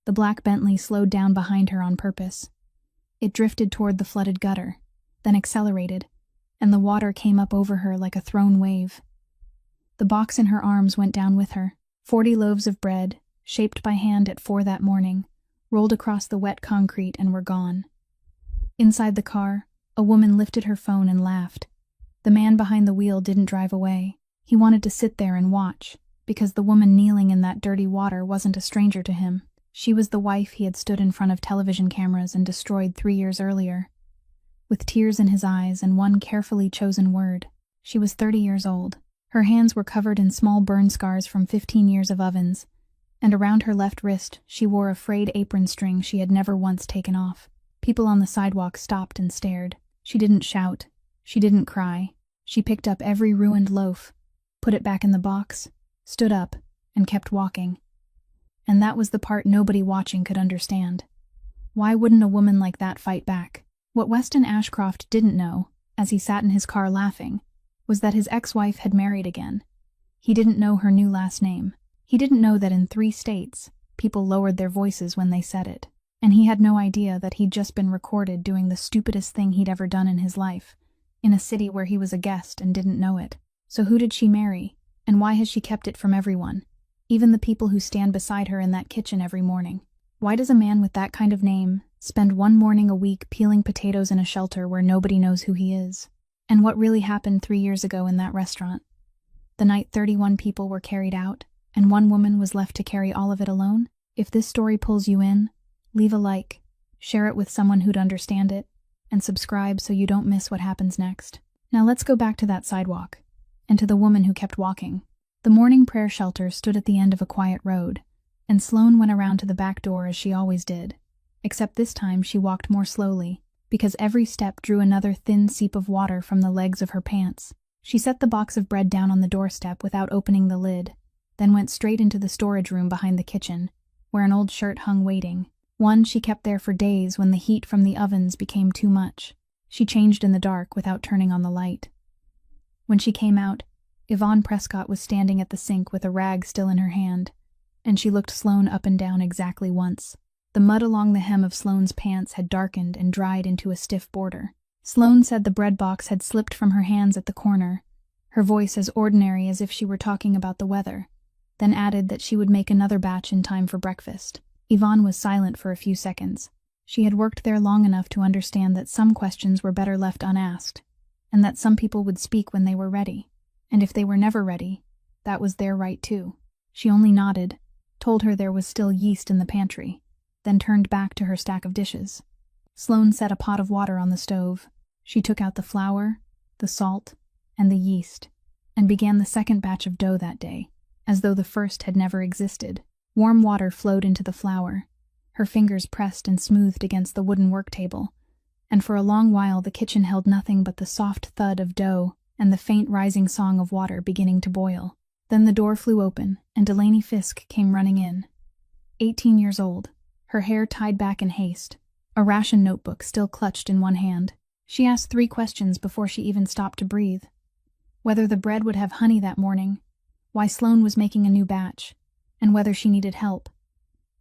The black Bentley slowed down behind her on purpose. It drifted toward the flooded gutter, then accelerated, and the water came up over her like a thrown wave. The box in her arms went down with her. 40 loaves of bread, shaped by hand at 4 that morning, rolled across the wet concrete and were gone. Inside the car, a woman lifted her phone and laughed. The man behind the wheel didn't drive away. He wanted to sit there and watch, because the woman kneeling in that dirty water wasn't a stranger to him. She was the wife he had stood in front of television cameras and destroyed 3 years earlier. With tears in his eyes and one carefully chosen word, she was 30 years old. Her hands were covered in small burn scars from 15 years of ovens, and around her left wrist she wore a frayed apron string she had never once taken off. People on the sidewalk stopped and stared. She didn't shout. She didn't cry. She picked up every ruined loaf, put it back in the box, stood up, and kept walking. And that was the part nobody watching could understand. Why wouldn't a woman like that fight back? What Weston Ashcroft didn't know, as he sat in his car laughing, was that his ex-wife had married again. He didn't know her new last name. He didn't know that in 3 states, people lowered their voices when they said it. And he had no idea that he'd just been recorded doing the stupidest thing he'd ever done in his life, in a city where he was a guest and didn't know it. So who did she marry, and why has she kept it from everyone, even the people who stand beside her in that kitchen every morning? Why does a man with that kind of name spend 1 morning a week peeling potatoes in a shelter where nobody knows who he is? And what really happened 3 years ago in that restaurant? The night 31 people were carried out, and 1 woman was left to carry all of it alone? If this story pulls you in, leave a like, share it with someone who'd understand it, and subscribe so you don't miss what happens next. Now let's go back to that sidewalk, and to the woman who kept walking. The morning prayer shelter stood at the end of a quiet road, and Sloane went around to the back door as she always did, except this time she walked more slowly, because every step drew another thin seep of water from the legs of her pants. She set the box of bread down on the doorstep without opening the lid, then went straight into the storage room behind the kitchen, where an old shirt hung waiting. One she kept there for days when the heat from the ovens became too much. She changed in the dark without turning on the light. When she came out, Yvonne Prescott was standing at the sink with a rag still in her hand, and she looked Sloane up and down exactly once. The mud along the hem of Sloane's pants had darkened and dried into a stiff border. Sloane said the bread box had slipped from her hands at the corner, her voice as ordinary as if she were talking about the weather, then added that she would make another batch in time for breakfast. Yvonne was silent for a few seconds. She had worked there long enough to understand that some questions were better left unasked, and that some people would speak when they were ready, and if they were never ready, that was their right too. She only nodded, told her there was still yeast in the pantry, then turned back to her stack of dishes. Sloane set a pot of water on the stove. She took out the flour, the salt, and the yeast, and began the second batch of dough that day, as though the first had never existed. Warm water flowed into the flour. Her fingers pressed and smoothed against the wooden work table, and for a long while the kitchen held nothing but the soft thud of dough and the faint rising song of water beginning to boil. Then the door flew open, and Delaney Fisk came running in. 18 years old, her hair tied back in haste, a ration notebook still clutched in one hand. She asked 3 questions before she even stopped to breathe. Whether the bread would have honey that morning, why Sloane was making a new batch, and whether she needed help.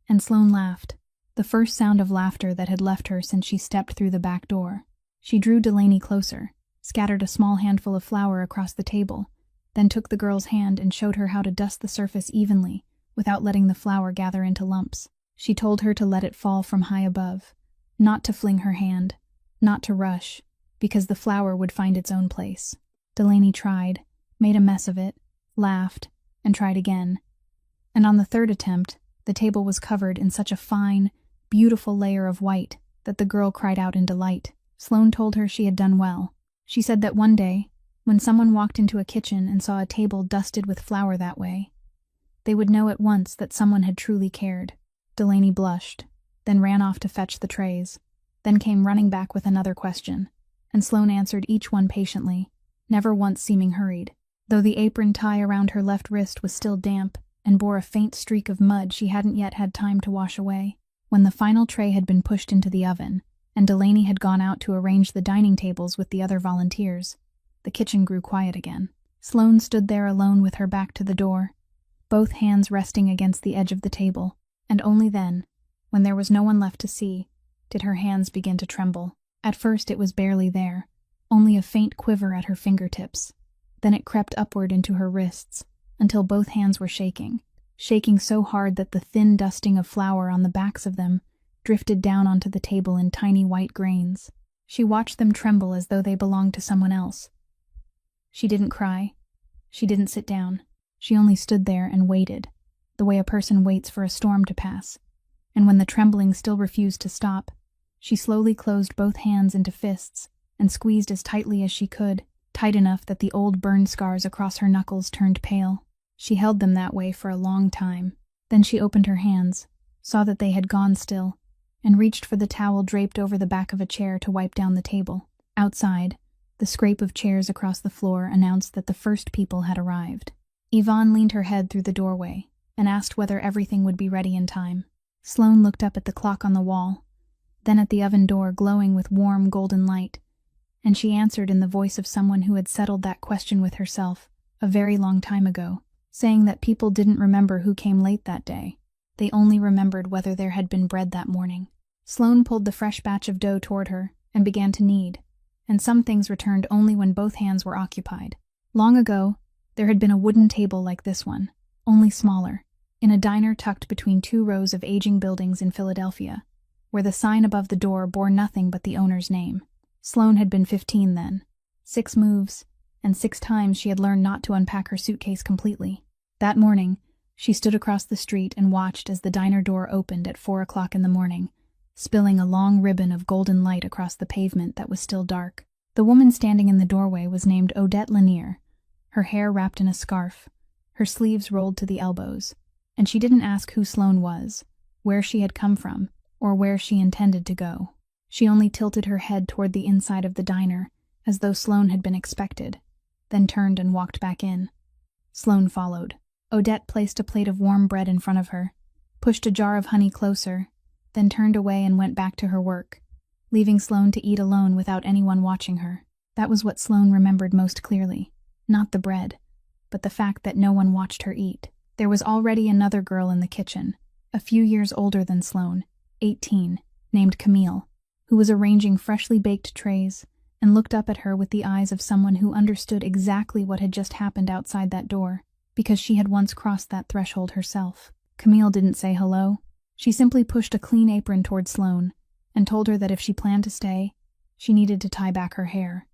And Sloane laughed, the first sound of laughter that had left her since she stepped through the back door. She drew Delaney closer, scattered a small handful of flour across the table, then took the girl's hand and showed her how to dust the surface evenly without letting the flour gather into lumps. She told her to let it fall from high above, not to fling her hand, not to rush, because the flour would find its own place. Delaney tried, made a mess of it, laughed, and tried again. And on the 3rd attempt, the table was covered in such a fine, beautiful layer of white that the girl cried out in delight. Sloane told her she had done well. She said that one day, when someone walked into a kitchen and saw a table dusted with flour that way, they would know at once that someone had truly cared. Delaney blushed, then ran off to fetch the trays, then came running back with another question, and Sloane answered each one patiently, never once seeming hurried. Though the apron tie around her left wrist was still damp and bore a faint streak of mud she hadn't yet had time to wash away. When the final tray had been pushed into the oven, and Delaney had gone out to arrange the dining tables with the other volunteers, the kitchen grew quiet again. Sloane stood there alone with her back to the door, both hands resting against the edge of the table, and only then, When there was no one left to see, did her hands begin to tremble. At first it was barely there, only a faint quiver at her fingertips. Then it crept upward into her wrists, until both hands were shaking so hard that the thin dusting of flour on the backs of them drifted down onto the table in tiny white grains. She watched them tremble as though they belonged to someone else. She didn't cry. She didn't sit down. She only stood there and waited, the way a person waits for a storm to pass. And when the trembling still refused to stop, she slowly closed both hands into fists and squeezed as tightly as she could, tight enough that the old burn scars across her knuckles turned pale. She held them that way for a long time. Then she opened her hands, saw that they had gone still, and reached for the towel draped over the back of a chair to wipe down the table. Outside, the scrape of chairs across the floor announced that the first people had arrived. Yvonne leaned her head through the doorway and asked whether everything would be ready in time. Sloane looked up at the clock on the wall, then at the oven door glowing with warm golden light, and she answered in the voice of someone who had settled that question with herself a very long time ago, saying that people didn't remember who came late that day. They only remembered whether there had been bread that morning. Sloane pulled the fresh batch of dough toward her and began to knead, and some things returned only when both hands were occupied. Long ago, there had been a wooden table like this one, only smaller, in a diner tucked between two rows of aging buildings in Philadelphia, where the sign above the door bore nothing but the owner's name. Sloane had been 15 then. 6 moves, and 6 times she had learned not to unpack her suitcase completely. That morning, she stood across the street and watched as the diner door opened at 4 o'clock in the morning, spilling a long ribbon of golden light across the pavement that was still dark. The woman standing in the doorway was named Odette Lanier, her hair wrapped in a scarf, her sleeves rolled to the elbows, and she didn't ask who Sloane was, where she had come from, or where she intended to go. She only tilted her head toward the inside of the diner, as though Sloane had been expected, then turned and walked back in. Sloane followed. Odette placed a plate of warm bread in front of her, pushed a jar of honey closer, then turned away and went back to her work, leaving Sloane to eat alone without anyone watching her. That was what Sloane remembered most clearly. Not the bread, but the fact that no one watched her eat. There was already another girl in the kitchen, a few years older than Sloane, 18, named Camille, who was arranging freshly baked trays and looked up at her with the eyes of someone who understood exactly what had just happened outside that door, because she had once crossed that threshold herself. Camille didn't say hello. She simply pushed a clean apron toward Sloane and told her that if she planned to stay, she needed to tie back her hair.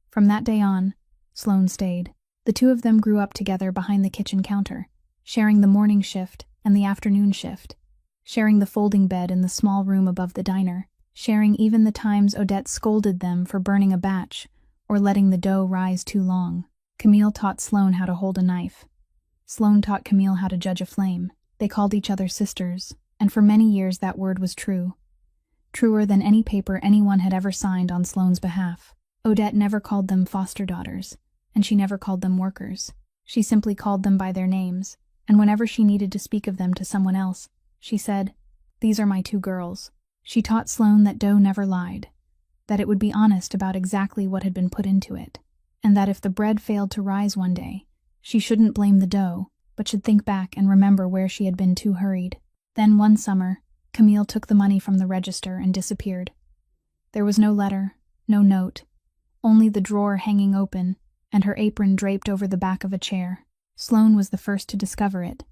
From that day on, Sloane stayed. The two of them grew up together behind the kitchen counter, sharing the morning shift and the afternoon shift, sharing the folding bed in the small room above the diner, sharing even the times Odette scolded them for burning a batch or letting the dough rise too long. Camille taught Sloane how to hold a knife. Sloane taught Camille how to judge a flame. They called each other sisters, and for many years that word was true. Truer than any paper anyone had ever signed on Sloane's behalf. Odette never called them foster daughters, and she never called them workers. She simply called them by their names, and whenever she needed to speak of them to someone else, she said, "These are my 2 girls." She taught Sloane that dough never lied, that it would be honest about exactly what had been put into it, and that if the bread failed to rise one day, she shouldn't blame the dough, but should think back and remember where she had been too hurried. Then one summer, Camille took the money from the register and disappeared. There was no letter, no note, only the drawer hanging open and her apron draped over the back of a chair. Sloane was the first to discover it,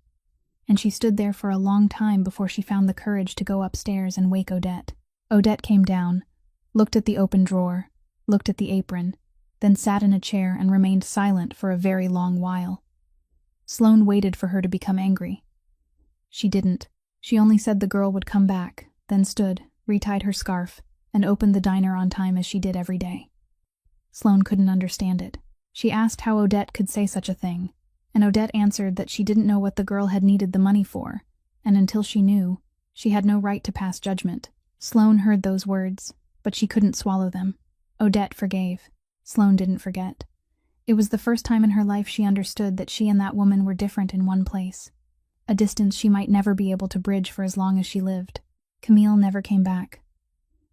and she stood there for a long time before she found the courage to go upstairs and wake Odette. Odette came down, looked at the open drawer, looked at the apron, then sat in a chair and remained silent for a very long while. Sloane waited for her to become angry. She didn't. She only said the girl would come back, then stood, retied her scarf, and opened the diner on time as she did every day. Sloane couldn't understand it. She asked how Odette could say such a thing, and Odette answered that she didn't know what the girl had needed the money for, and until she knew, she had no right to pass judgment. Sloane heard those words, but she couldn't swallow them. Odette forgave. Sloane didn't forget. It was the first time in her life she understood that she and that woman were different in one place, a distance she might never be able to bridge for as long as she lived. Camille never came back.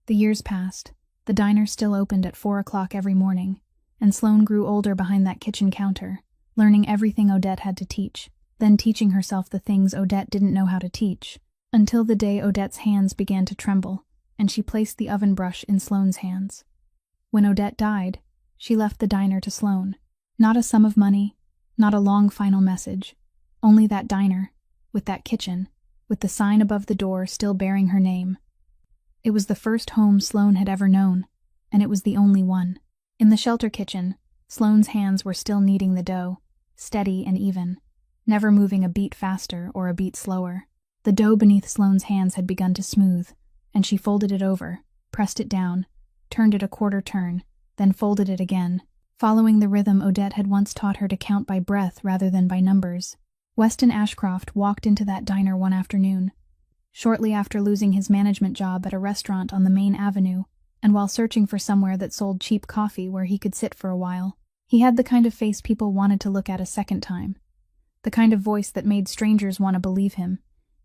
The years passed. The diner still opened at 4 o'clock every morning, and Sloane grew older behind that kitchen counter, learning everything Odette had to teach, then teaching herself the things Odette didn't know how to teach, until the day Odette's hands began to tremble, and she placed the oven brush in Sloane's hands. When Odette died, she left the diner to Sloane. Not a sum of money, not a long final message, only that diner, with that kitchen, with the sign above the door still bearing her name. It was the first home Sloane had ever known, and it was the only one. In the shelter kitchen, Sloane's hands were still kneading the dough, steady and even, never moving a beat faster or a beat slower. The dough beneath Sloane's hands had begun to smooth, and she folded it over, pressed it down, turned it a quarter turn, then folded it again, following the rhythm Odette had once taught her to count by breath rather than by numbers. Weston Ashcroft walked into that diner one afternoon, shortly after losing his management job at a restaurant on the main avenue, and while searching for somewhere that sold cheap coffee where he could sit for a while. He had the kind of face people wanted to look at a second time, the kind of voice that made strangers want to believe him,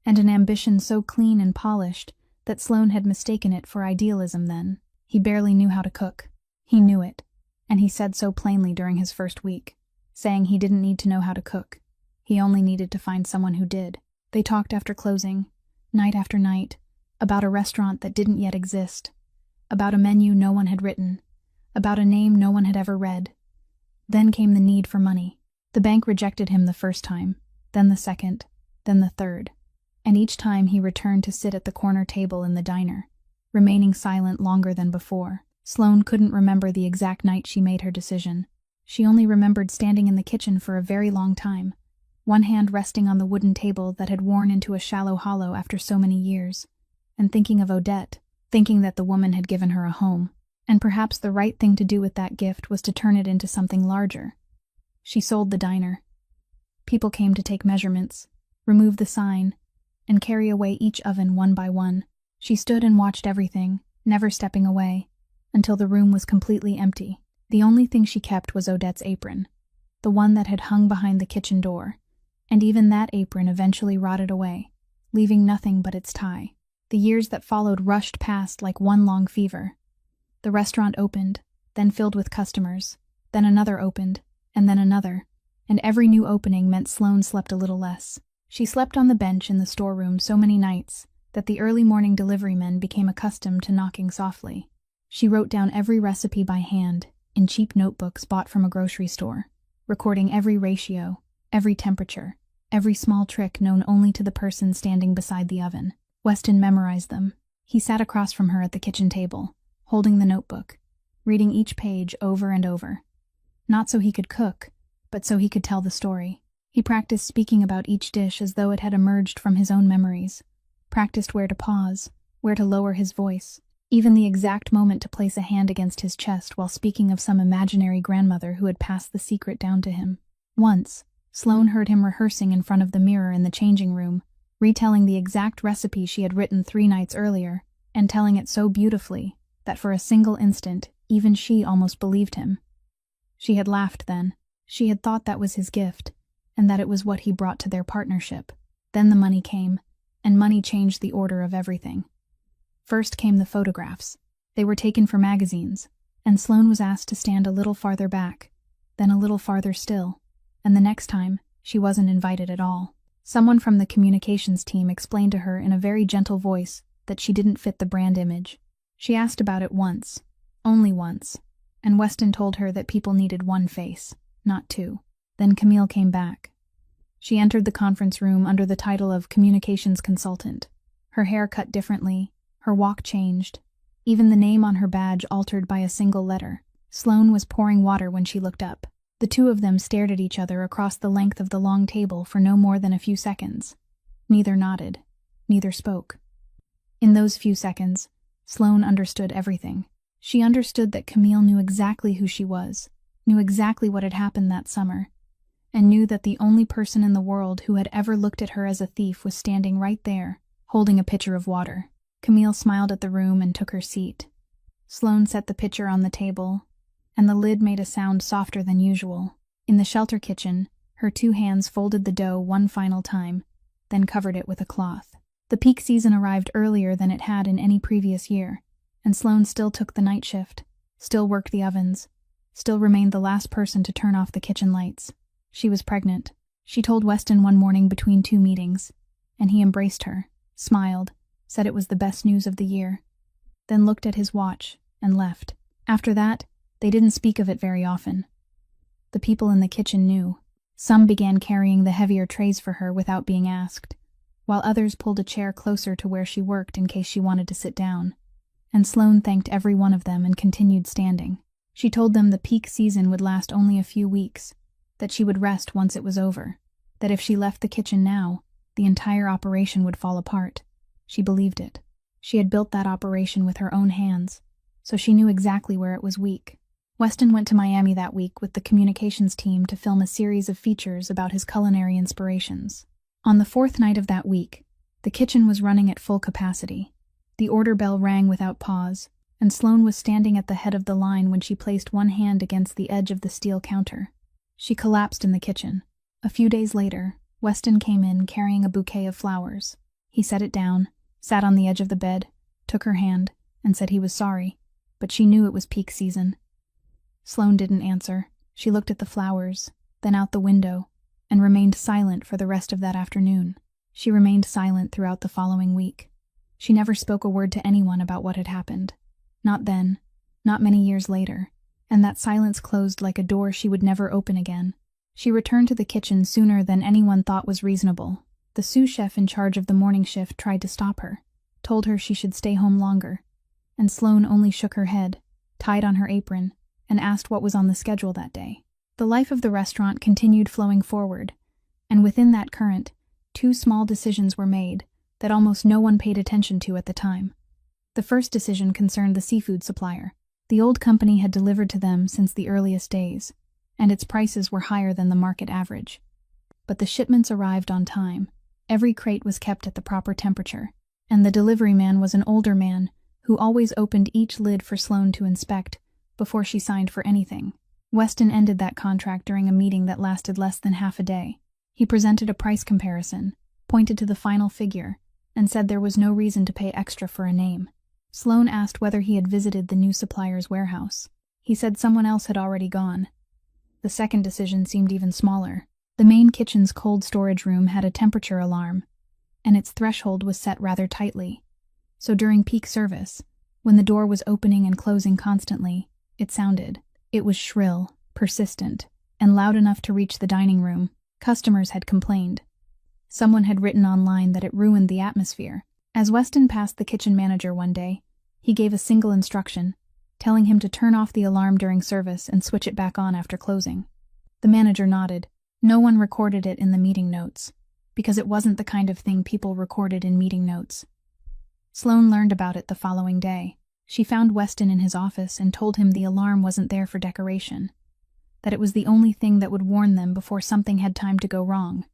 and an ambition so clean and polished that Sloane had mistaken it for idealism then. He barely knew how to cook. He knew it, and he said so plainly during his first week, saying he didn't need to know how to cook. He only needed to find someone who did. They talked after closing, night after night, about a restaurant that didn't yet exist, about a menu no one had written, about a name no one had ever read. Then came the need for money. The bank rejected him the first time, then the second, then the third, and each time he returned to sit at the corner table in the diner, remaining silent longer than before. Sloane couldn't remember the exact night she made her decision. She only remembered standing in the kitchen for a very long time, one hand resting on the wooden table that had worn into a shallow hollow after so many years, and thinking of Odette, thinking that the woman had given her a home, and perhaps the right thing to do with that gift was to turn it into something larger. She sold the diner. People came to take measurements, remove the sign, and carry away each oven one by one. She stood and watched everything, never stepping away, until the room was completely empty. The only thing she kept was Odette's apron, the one that had hung behind the kitchen door, and even that apron eventually rotted away, leaving nothing but its tie. The years that followed rushed past like one long fever. The restaurant opened, then filled with customers, then another opened, and then another, and every new opening meant Sloane slept a little less. She slept on the bench in the storeroom so many nights that the early morning delivery men became accustomed to knocking softly. She wrote down every recipe by hand, in cheap notebooks bought from a grocery store, recording every ratio, every temperature, every small trick known only to the person standing beside the oven. Weston memorized them. He sat across from her at the kitchen table, holding the notebook, reading each page over and over. Not so he could cook, but so he could tell the story. He practiced speaking about each dish as though it had emerged from his own memories, practiced where to pause, where to lower his voice, even the exact moment to place a hand against his chest while speaking of some imaginary grandmother who had passed the secret down to him. Once, Sloane heard him rehearsing in front of the mirror in the changing room, retelling the exact recipe she had written 3 nights earlier, and telling it so beautifully that for a single instant, even she almost believed him. She had laughed then. She had thought that was his gift, and that it was what he brought to their partnership. Then the money came, and money changed the order of everything. First came the photographs. They were taken for magazines, and Sloane was asked to stand a little farther back, then a little farther still, and the next time, she wasn't invited at all. Someone from the communications team explained to her in a very gentle voice that she didn't fit the brand image. She asked about it once, only once, and Weston told her that people needed one face, not 2. Then Camille came back. She entered the conference room under the title of communications consultant. Her hair cut differently, her walk changed, even the name on her badge altered by a single letter. Sloane was pouring water when she looked up. The two of them stared at each other across the length of the long table for no more than a few seconds. Neither nodded, neither spoke. In those few seconds, Sloane understood everything. She understood that Camille knew exactly who she was, knew exactly what had happened that summer, and knew that the only person in the world who had ever looked at her as a thief was standing right there, holding a pitcher of water. Camille smiled at the room and took her seat. Sloane set the pitcher on the table, and the lid made a sound softer than usual. In the shelter kitchen, her 2 hands folded the dough one final time, then covered it with a cloth. The peak season arrived earlier than it had in any previous year, and Sloane still took the night shift, still worked the ovens, still remained the last person to turn off the kitchen lights. She was pregnant. She told Weston one morning between 2 meetings, and he embraced her, smiled, said it was the best news of the year, then looked at his watch and left. After that, they didn't speak of it very often. The people in the kitchen knew. Some began carrying the heavier trays for her without being asked, while others pulled a chair closer to where she worked in case she wanted to sit down. And Sloane thanked every one of them and continued standing. She told them the peak season would last only a few weeks, that she would rest once it was over, that if she left the kitchen now, the entire operation would fall apart. She believed it. She had built that operation with her own hands, so she knew exactly where it was weak. Weston went to Miami that week with the communications team to film a series of features about his culinary inspirations. On the fourth night of that week, the kitchen was running at full capacity. The order bell rang without pause, and Sloane was standing at the head of the line when she placed one hand against the edge of the steel counter. She collapsed in the kitchen. A few days later, Weston came in carrying a bouquet of flowers. He set it down, sat on the edge of the bed, took her hand, and said he was sorry, but she knew it was peak season. Sloane didn't answer. She looked at the flowers, then out the window, and remained silent for the rest of that afternoon. She remained silent throughout the following week. She never spoke a word to anyone about what had happened. Not then, not many years later, and that silence closed like a door she would never open again. She returned to the kitchen sooner than anyone thought was reasonable. The sous chef in charge of the morning shift tried to stop her, told her she should stay home longer, and Sloane only shook her head, tied on her apron, and asked what was on the schedule that day. The life of the restaurant continued flowing forward, and within that current, two small decisions were made that almost no one paid attention to at the time. The first decision concerned the seafood supplier. The old company had delivered to them since the earliest days, and its prices were higher than the market average. But the shipments arrived on time. Every crate was kept at the proper temperature, and the delivery man was an older man who always opened each lid for Sloane to inspect before she signed for anything. Weston ended that contract during a meeting that lasted less than half a day. He presented a price comparison, pointed to the final figure, and said there was no reason to pay extra for a name. Sloane asked whether he had visited the new supplier's warehouse. He said someone else had already gone. The second decision seemed even smaller. The main kitchen's cold storage room had a temperature alarm, and its threshold was set rather tightly. So during peak service, when the door was opening and closing constantly, it sounded. It was shrill, persistent, and loud enough to reach the dining room. Customers had complained. Someone had written online that it ruined the atmosphere. As Weston passed the kitchen manager one day, he gave a single instruction, telling him to turn off the alarm during service and switch it back on after closing. The manager nodded. No one recorded it in the meeting notes, because it wasn't the kind of thing people recorded in meeting notes. Sloane learned about it the following day. She found Weston in his office and told him the alarm wasn't there for decoration, that it was the only thing that would warn them before something had time to go wrong,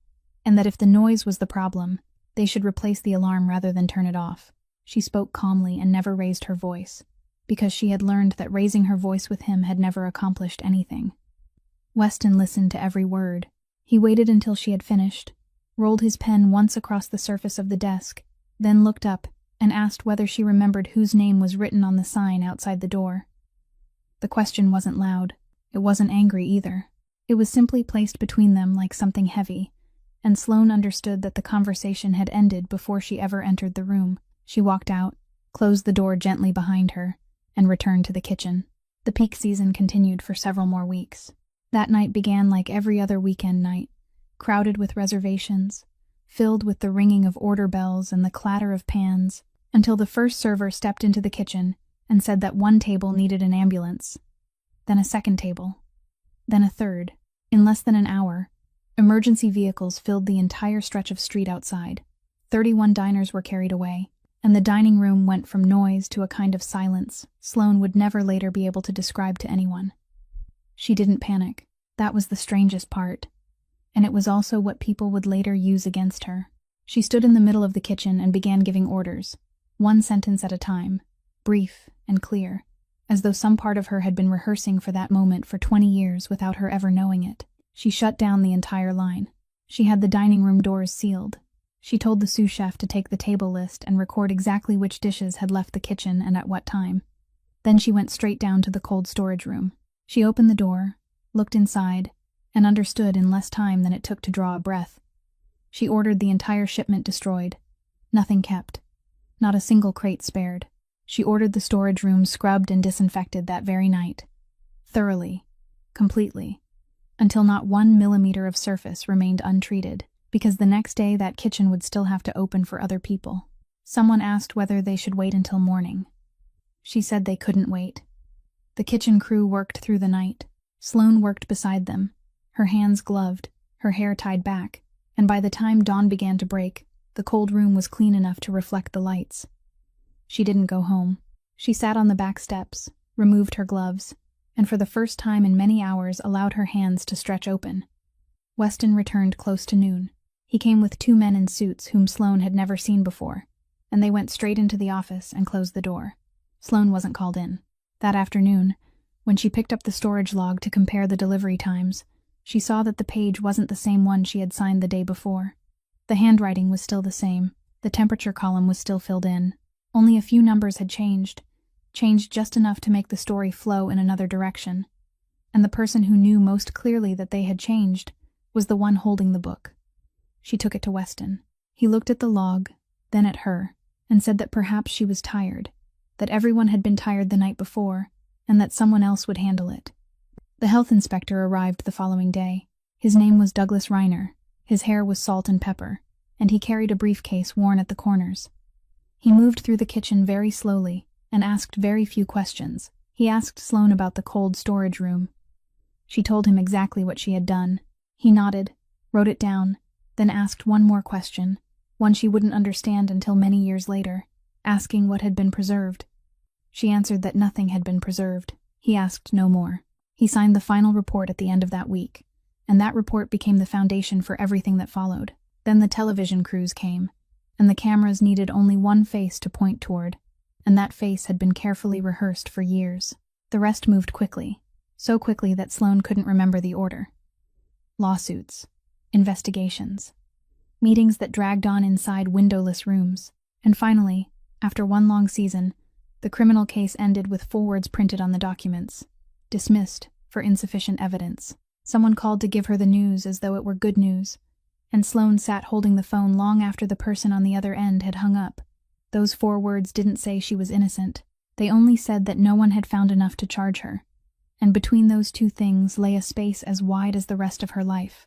and that if the noise was the problem, they should replace the alarm rather than turn it off. She spoke calmly and never raised her voice, because she had learned that raising her voice with him had never accomplished anything. Weston listened to every word. He waited until she had finished, rolled his pen once across the surface of the desk, then looked up and asked whether she remembered whose name was written on the sign outside the door. The question wasn't loud. It wasn't angry either. It was simply placed between them like something heavy, and Sloane understood that the conversation had ended before she ever entered the room. She walked out, closed the door gently behind her, and returned to the kitchen. The peak season continued for several more weeks. That night began like every other weekend night, crowded with reservations, filled with the ringing of order bells and the clatter of pans, until the first server stepped into the kitchen and said that one table needed an ambulance, then a second table, then a third. In less than an hour, emergency vehicles filled the entire stretch of street outside. 31 diners were carried away, and the dining room went from noise to a kind of silence Sloane would never later be able to describe to anyone. She didn't panic. That was the strangest part, and it was also what people would later use against her. She stood in the middle of the kitchen and began giving orders, one sentence at a time, brief and clear, as though some part of her had been rehearsing for that moment for 20 years without her ever knowing it. She shut down the entire line. She had the dining room doors sealed. She told the sous chef to take the table list and record exactly which dishes had left the kitchen and at what time. Then she went straight down to the cold storage room. She opened the door, looked inside, and understood in less time than it took to draw a breath. She ordered the entire shipment destroyed. Nothing kept. Not a single crate spared. She ordered the storage room scrubbed and disinfected that very night. Thoroughly. Completely. Until not 1 millimeter of surface remained untreated, because the next day that kitchen would still have to open for other people. Someone asked whether they should wait until morning. She said they couldn't wait. The kitchen crew worked through the night. Sloane worked beside them, her hands gloved, her hair tied back, and by the time dawn began to break, the cold room was clean enough to reflect the lights. She didn't go home. She sat on the back steps, removed her gloves, and for the first time in many hours allowed her hands to stretch open. Weston returned close to noon. He came with 2 men in suits whom Sloane had never seen before, and they went straight into the office and closed the door. Sloane wasn't called in. That afternoon, when she picked up the storage log to compare the delivery times, she saw that the page wasn't the same one she had signed the day before. The handwriting was still the same. The temperature column was still filled in. Only a few numbers had changed just enough to make the story flow in another direction. And the person who knew most clearly that they had changed was the one holding the book. She took it to Weston. He looked at the log, then at her, and said that perhaps she was tired, that everyone had been tired the night before, and that someone else would handle it. The health inspector arrived the following day. His name was Douglas Reiner. His hair was salt and pepper, and he carried a briefcase worn at the corners. He moved through the kitchen very slowly and asked very few questions. He asked Sloane about the cold storage room. She told him exactly what she had done. He nodded, wrote it down, then asked one more question, one she wouldn't understand until many years later, asking what had been preserved. She answered that nothing had been preserved. He asked no more. He signed the final report at the end of that week, and that report became the foundation for everything that followed. Then the television crews came, and the cameras needed only one face to point toward, and that face had been carefully rehearsed for years. The rest moved quickly, so quickly that Sloane couldn't remember the order. Lawsuits, investigations, meetings that dragged on inside windowless rooms, and finally, after one long season, the criminal case ended with forwards printed on the documents. Dismissed for insufficient evidence. Someone called to give her the news as though it were good news, and Sloane sat holding the phone long after the person on the other end had hung up. Those 4 words didn't say she was innocent. They only said that no one had found enough to charge her, and between those 2 things lay a space as wide as the rest of her life.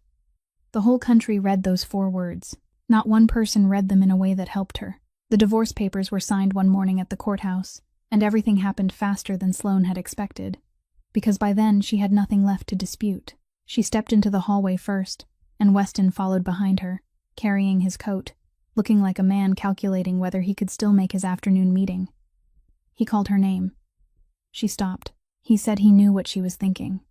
The whole country read those 4 words. Not one person read them in a way that helped her. The divorce papers were signed one morning at the courthouse, and everything happened faster than Sloane had expected, because by then she had nothing left to dispute. She stepped into the hallway first, and Weston followed behind her, carrying his coat, looking like a man calculating whether he could still make his afternoon meeting. He called her name. She stopped. He said he knew what she was thinking,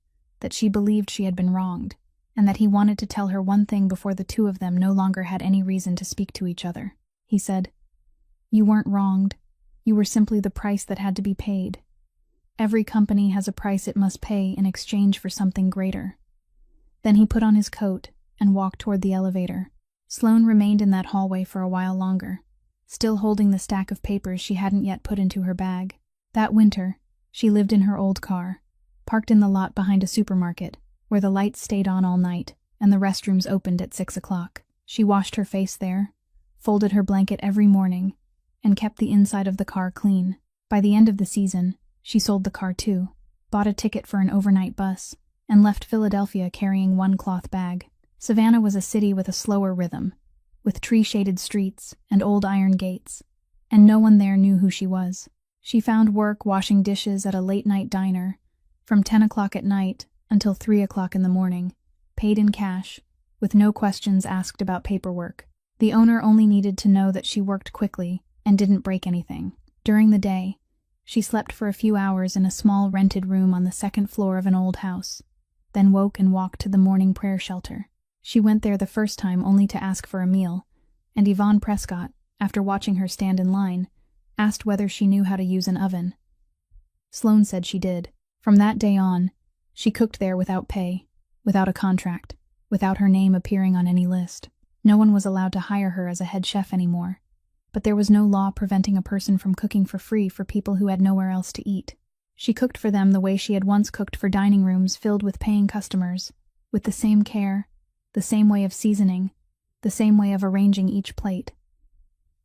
that she believed she had been wronged, and that he wanted to tell her one thing before the 2 of them no longer had any reason to speak to each other. He said, "You weren't wronged. You were simply the price that had to be paid. Every company has a price it must pay in exchange for something greater." Then he put on his coat and walked toward the elevator. Sloane remained in that hallway for a while longer, still holding the stack of papers she hadn't yet put into her bag. That winter, she lived in her old car, parked in the lot behind a supermarket, where the lights stayed on all night and the restrooms opened at 6 o'clock. She washed her face there, folded her blanket every morning, and kept the inside of the car clean. By the end of the season, she sold the car too, bought a ticket for an overnight bus, and left Philadelphia carrying one cloth bag. Savannah was a city with a slower rhythm, with tree-shaded streets and old iron gates, and no one there knew who she was. She found work washing dishes at a late-night diner, from 10 o'clock at night until 3 o'clock in the morning, paid in cash, with no questions asked about paperwork. The owner only needed to know that she worked quickly and didn't break anything. During the day, she slept for a few hours in a small rented room on the 2nd floor of an old house, then woke and walked to the morning prayer shelter. She went there the first time only to ask for a meal, and Yvonne Prescott, after watching her stand in line, asked whether she knew how to use an oven. Sloane said she did. From that day on, she cooked there without pay, without a contract, without her name appearing on any list. No one was allowed to hire her as a head chef anymore, but there was no law preventing a person from cooking for free for people who had nowhere else to eat. She cooked for them the way she had once cooked for dining rooms filled with paying customers, with the same care, the same way of seasoning, the same way of arranging each plate.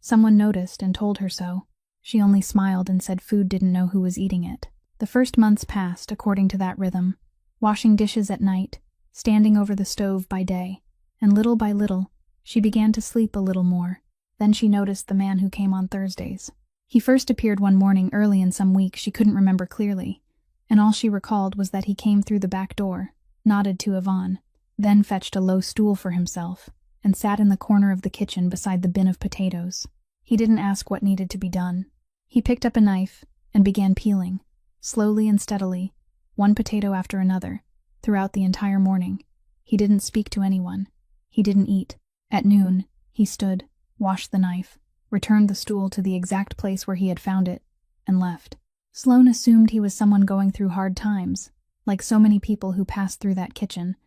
Someone noticed and told her so. She only smiled and said food didn't know who was eating it. The first months passed according to that rhythm, washing dishes at night, standing over the stove by day, and little by little, she began to sleep a little more. Then she noticed the man who came on Thursdays. He first appeared one morning early in some week she couldn't remember clearly, and all she recalled was that he came through the back door, nodded to Yvonne, then fetched a low stool for himself, and sat in the corner of the kitchen beside the bin of potatoes. He didn't ask what needed to be done. He picked up a knife and began peeling, slowly and steadily, one potato after another, throughout the entire morning. He didn't speak to anyone. He didn't eat. At noon, he stood, washed the knife, returned the stool to the exact place where he had found it, and left. Sloane assumed he was someone going through hard times, like so many people who passed through that kitchen,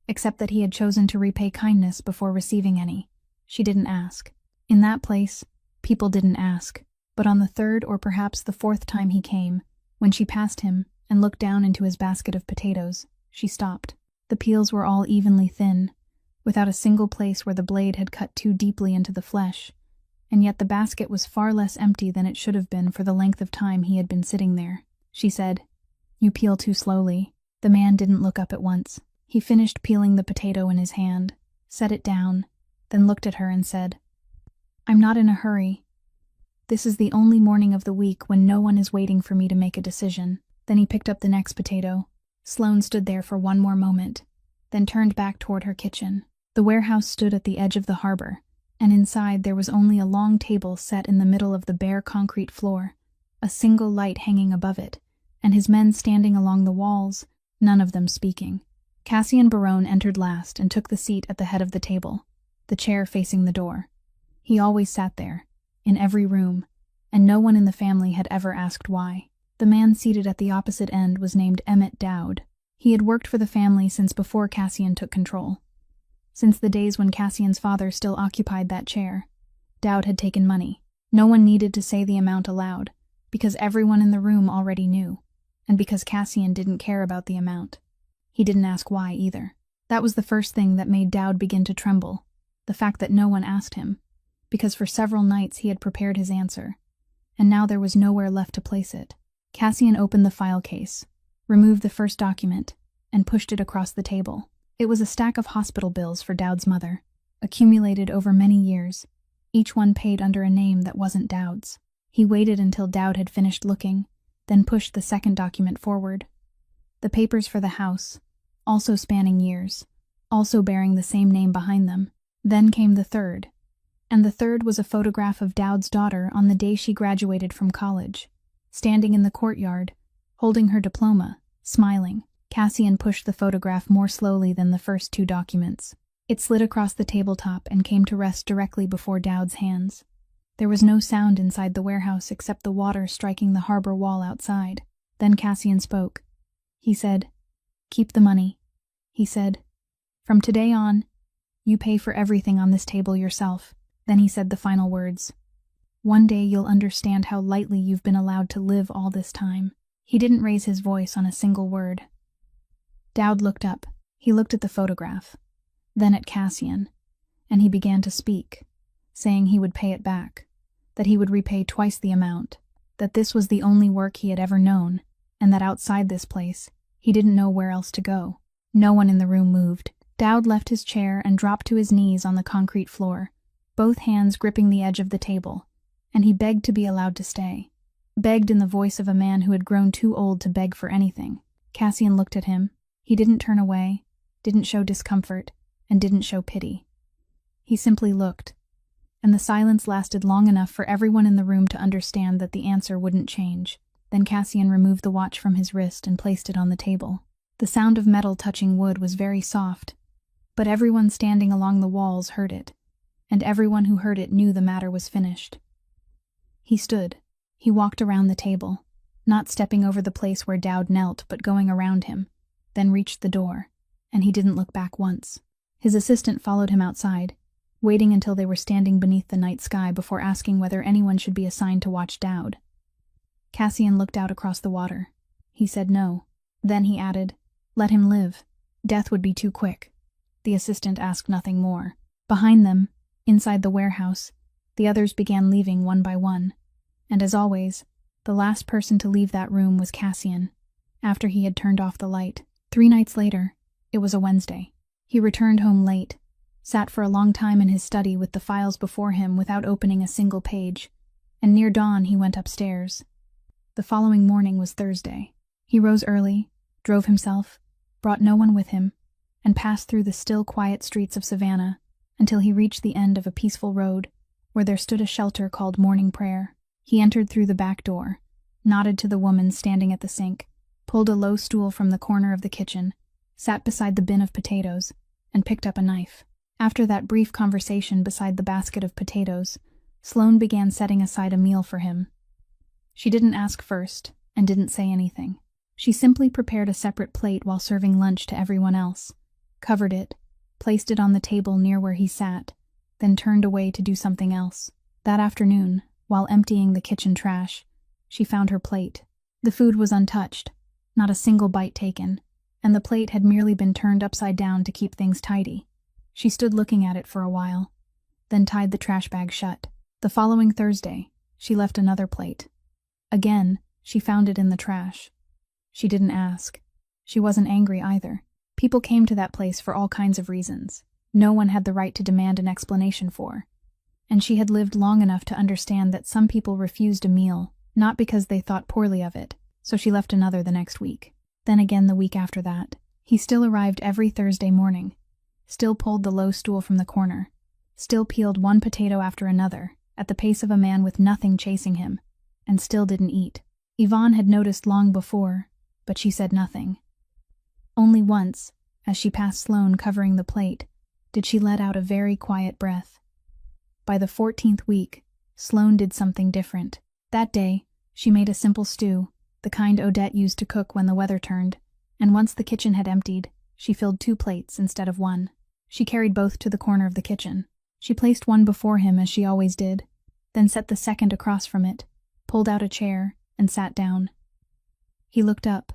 except that he had chosen to repay kindness before receiving any. She didn't ask. In that place, people didn't ask. But on the third or perhaps the fourth time he came, when she passed him and looked down into his basket of potatoes, she stopped. The peels were all evenly thin, without a single place where the blade had cut too deeply into the flesh, and yet the basket was far less empty than it should have been for the length of time he had been sitting there. She said, "You peel too slowly." The man didn't look up at once. He finished peeling the potato in his hand, set it down, then looked at her and said, "I'm not in a hurry. This is the only morning of the week when no one is waiting for me to make a decision." Then he picked up the next potato. Sloane stood there for one more moment, then turned back toward her kitchen. The warehouse stood at the edge of the harbor, and inside there was only a long table set in the middle of the bare concrete floor, a single light hanging above it, and his men standing along the walls, none of them speaking. Cassian Barone entered last and took the seat at the head of the table, the chair facing the door. He always sat there, in every room, and no one in the family had ever asked why. The man seated at the opposite end was named Emmett Dowd. He had worked for the family since before Cassian took control. Since the days when Cassian's father still occupied that chair, Dowd had taken money. No one needed to say the amount aloud, because everyone in the room already knew, and because Cassian didn't care about the amount. He didn't ask why either. That was the first thing that made Dowd begin to tremble, the fact that no one asked him, because for several nights he had prepared his answer, and now there was nowhere left to place it. Cassian opened the file case, removed the first document, and pushed it across the table. It was a stack of hospital bills for Dowd's mother, accumulated over many years, each one paid under a name that wasn't Dowd's. He waited until Dowd had finished looking, then pushed the second document forward. The papers for the house, also spanning years, also bearing the same name behind them. Then came the third, and the third was a photograph of Dowd's daughter on the day she graduated from college, standing in the courtyard, holding her diploma, smiling. Cassian pushed the photograph more slowly than the first two documents. It slid across the tabletop and came to rest directly before Dowd's hands. There was no sound inside the warehouse except the water striking the harbor wall outside. Then Cassian spoke. He said, "Keep the money." He said, "From today on, you pay for everything on this table yourself." Then he said the final words. "One day you'll understand how lightly you've been allowed to live all this time." He didn't raise his voice on a single word. Dowd looked up. He looked at the photograph, then at Cassian, and he began to speak, saying he would pay it back, that he would repay twice the amount, that this was the only work he had ever known, and that outside this place, he didn't know where else to go. No one in the room moved. Dowd left his chair and dropped to his knees on the concrete floor, both hands gripping the edge of the table, and he begged to be allowed to stay. Begged in the voice of a man who had grown too old to beg for anything. Cassian looked at him. He didn't turn away, didn't show discomfort, and didn't show pity. He simply looked, and the silence lasted long enough for everyone in the room to understand that the answer wouldn't change. Then Cassian removed the watch from his wrist and placed it on the table. The sound of metal touching wood was very soft, but everyone standing along the walls heard it, and everyone who heard it knew the matter was finished. He stood. He walked around the table, not stepping over the place where Dowd knelt, but going around him, then reached the door, and he didn't look back once. His assistant followed him outside, waiting until they were standing beneath the night sky before asking whether anyone should be assigned to watch Dowd. Cassian looked out across the water. He said no. Then he added, "Let him live. Death would be too quick." The assistant asked nothing more. Behind them, inside the warehouse, The others began leaving one by one. And as always, the last person to leave that room was Cassian, after he had turned off the light. 3 nights later, it was a Wednesday. He returned home late, sat for a long time in his study with the files before him without opening a single page, and near dawn he went upstairs. The following morning was Thursday. He rose early, drove himself, brought no one with him, and passed through the still quiet streets of Savannah until he reached the end of a peaceful road where there stood a shelter called Morning Prayer. He entered through the back door, nodded to the woman standing at the sink, pulled a low stool from the corner of the kitchen, sat beside the bin of potatoes, and picked up a knife. After that brief conversation beside the basket of potatoes, Sloane began setting aside a meal for him. She didn't ask first, and didn't say anything. She simply prepared a separate plate while serving lunch to everyone else, covered it, placed it on the table near where he sat, then turned away to do something else. That afternoon, while emptying the kitchen trash, she found her plate. The food was untouched, not a single bite taken, and the plate had merely been turned upside down to keep things tidy. She stood looking at it for a while, then tied the trash bag shut. The following Thursday, she left another plate. Again, she found it in the trash. She didn't ask. She wasn't angry either. People came to that place for all kinds of reasons. No one had the right to demand an explanation for. And she had lived long enough to understand that some people refused a meal, not because they thought poorly of it, so she left another the next week. Then again the week after that. He still arrived every Thursday morning, still pulled the low stool from the corner, still peeled one potato after another, at the pace of a man with nothing chasing him, and still didn't eat. Yvonne had noticed long before, but she said nothing. Only once, as she passed Sloane covering the plate, did she let out a very quiet breath. By the 14th week, Sloane did something different. That day, she made a simple stew, the kind Odette used to cook when the weather turned, and once the kitchen had emptied, she filled 2 plates instead of 1. She carried both to the corner of the kitchen. She placed one before him as she always did, then set the second across from it, pulled out a chair, and sat down. He looked up.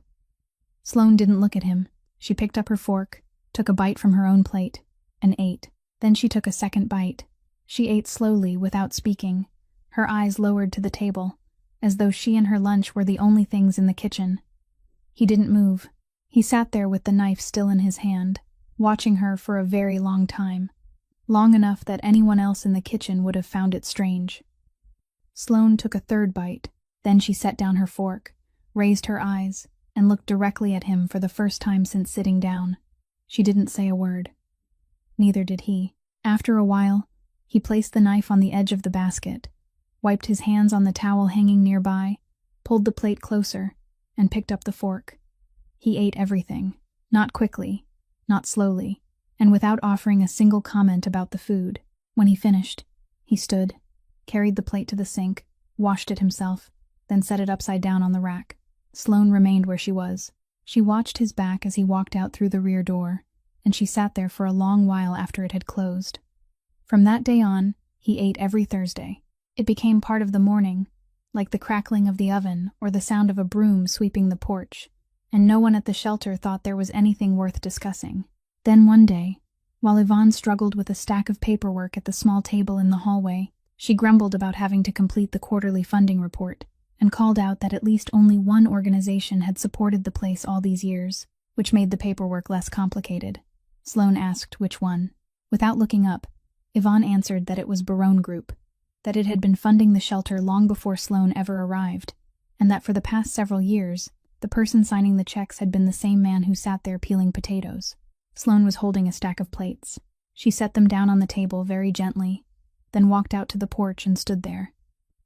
Sloane didn't look at him. She picked up her fork, took a bite from her own plate, and ate. Then she took a second bite. She ate slowly, without speaking, her eyes lowered to the table, as though she and her lunch were the only things in the kitchen. He didn't move. He sat there with the knife still in his hand, watching her for a very long time, long enough that anyone else in the kitchen would have found it strange. Sloane took a third bite, then she set down her fork, raised her eyes, and looked directly at him for the first time since sitting down. She didn't say a word. Neither did he. After a while, he placed the knife on the edge of the basket, wiped his hands on the towel hanging nearby, pulled the plate closer, and picked up the fork. He ate everything, not quickly, not slowly, and without offering a single comment about the food. When he finished, he stood, carried the plate to the sink, washed it himself, then set it upside down on the rack. Sloane remained where she was. She watched his back as he walked out through the rear door, and she sat there for a long while after it had closed. From that day on, he ate every Thursday. It became part of the morning, like the crackling of the oven or the sound of a broom sweeping the porch, and no one at the shelter thought there was anything worth discussing. Then one day, while Yvonne struggled with a stack of paperwork at the small table in the hallway, she grumbled about having to complete the quarterly funding report, and called out that at least only one organization had supported the place all these years, which made the paperwork less complicated. Sloane asked which one. Without looking up, Yvonne answered that it was Barone Group, that it had been funding the shelter long before Sloane ever arrived, and that for the past several years, the person signing the checks had been the same man who sat there peeling potatoes. Sloane was holding a stack of plates. She set them down on the table very gently, then walked out to the porch and stood there.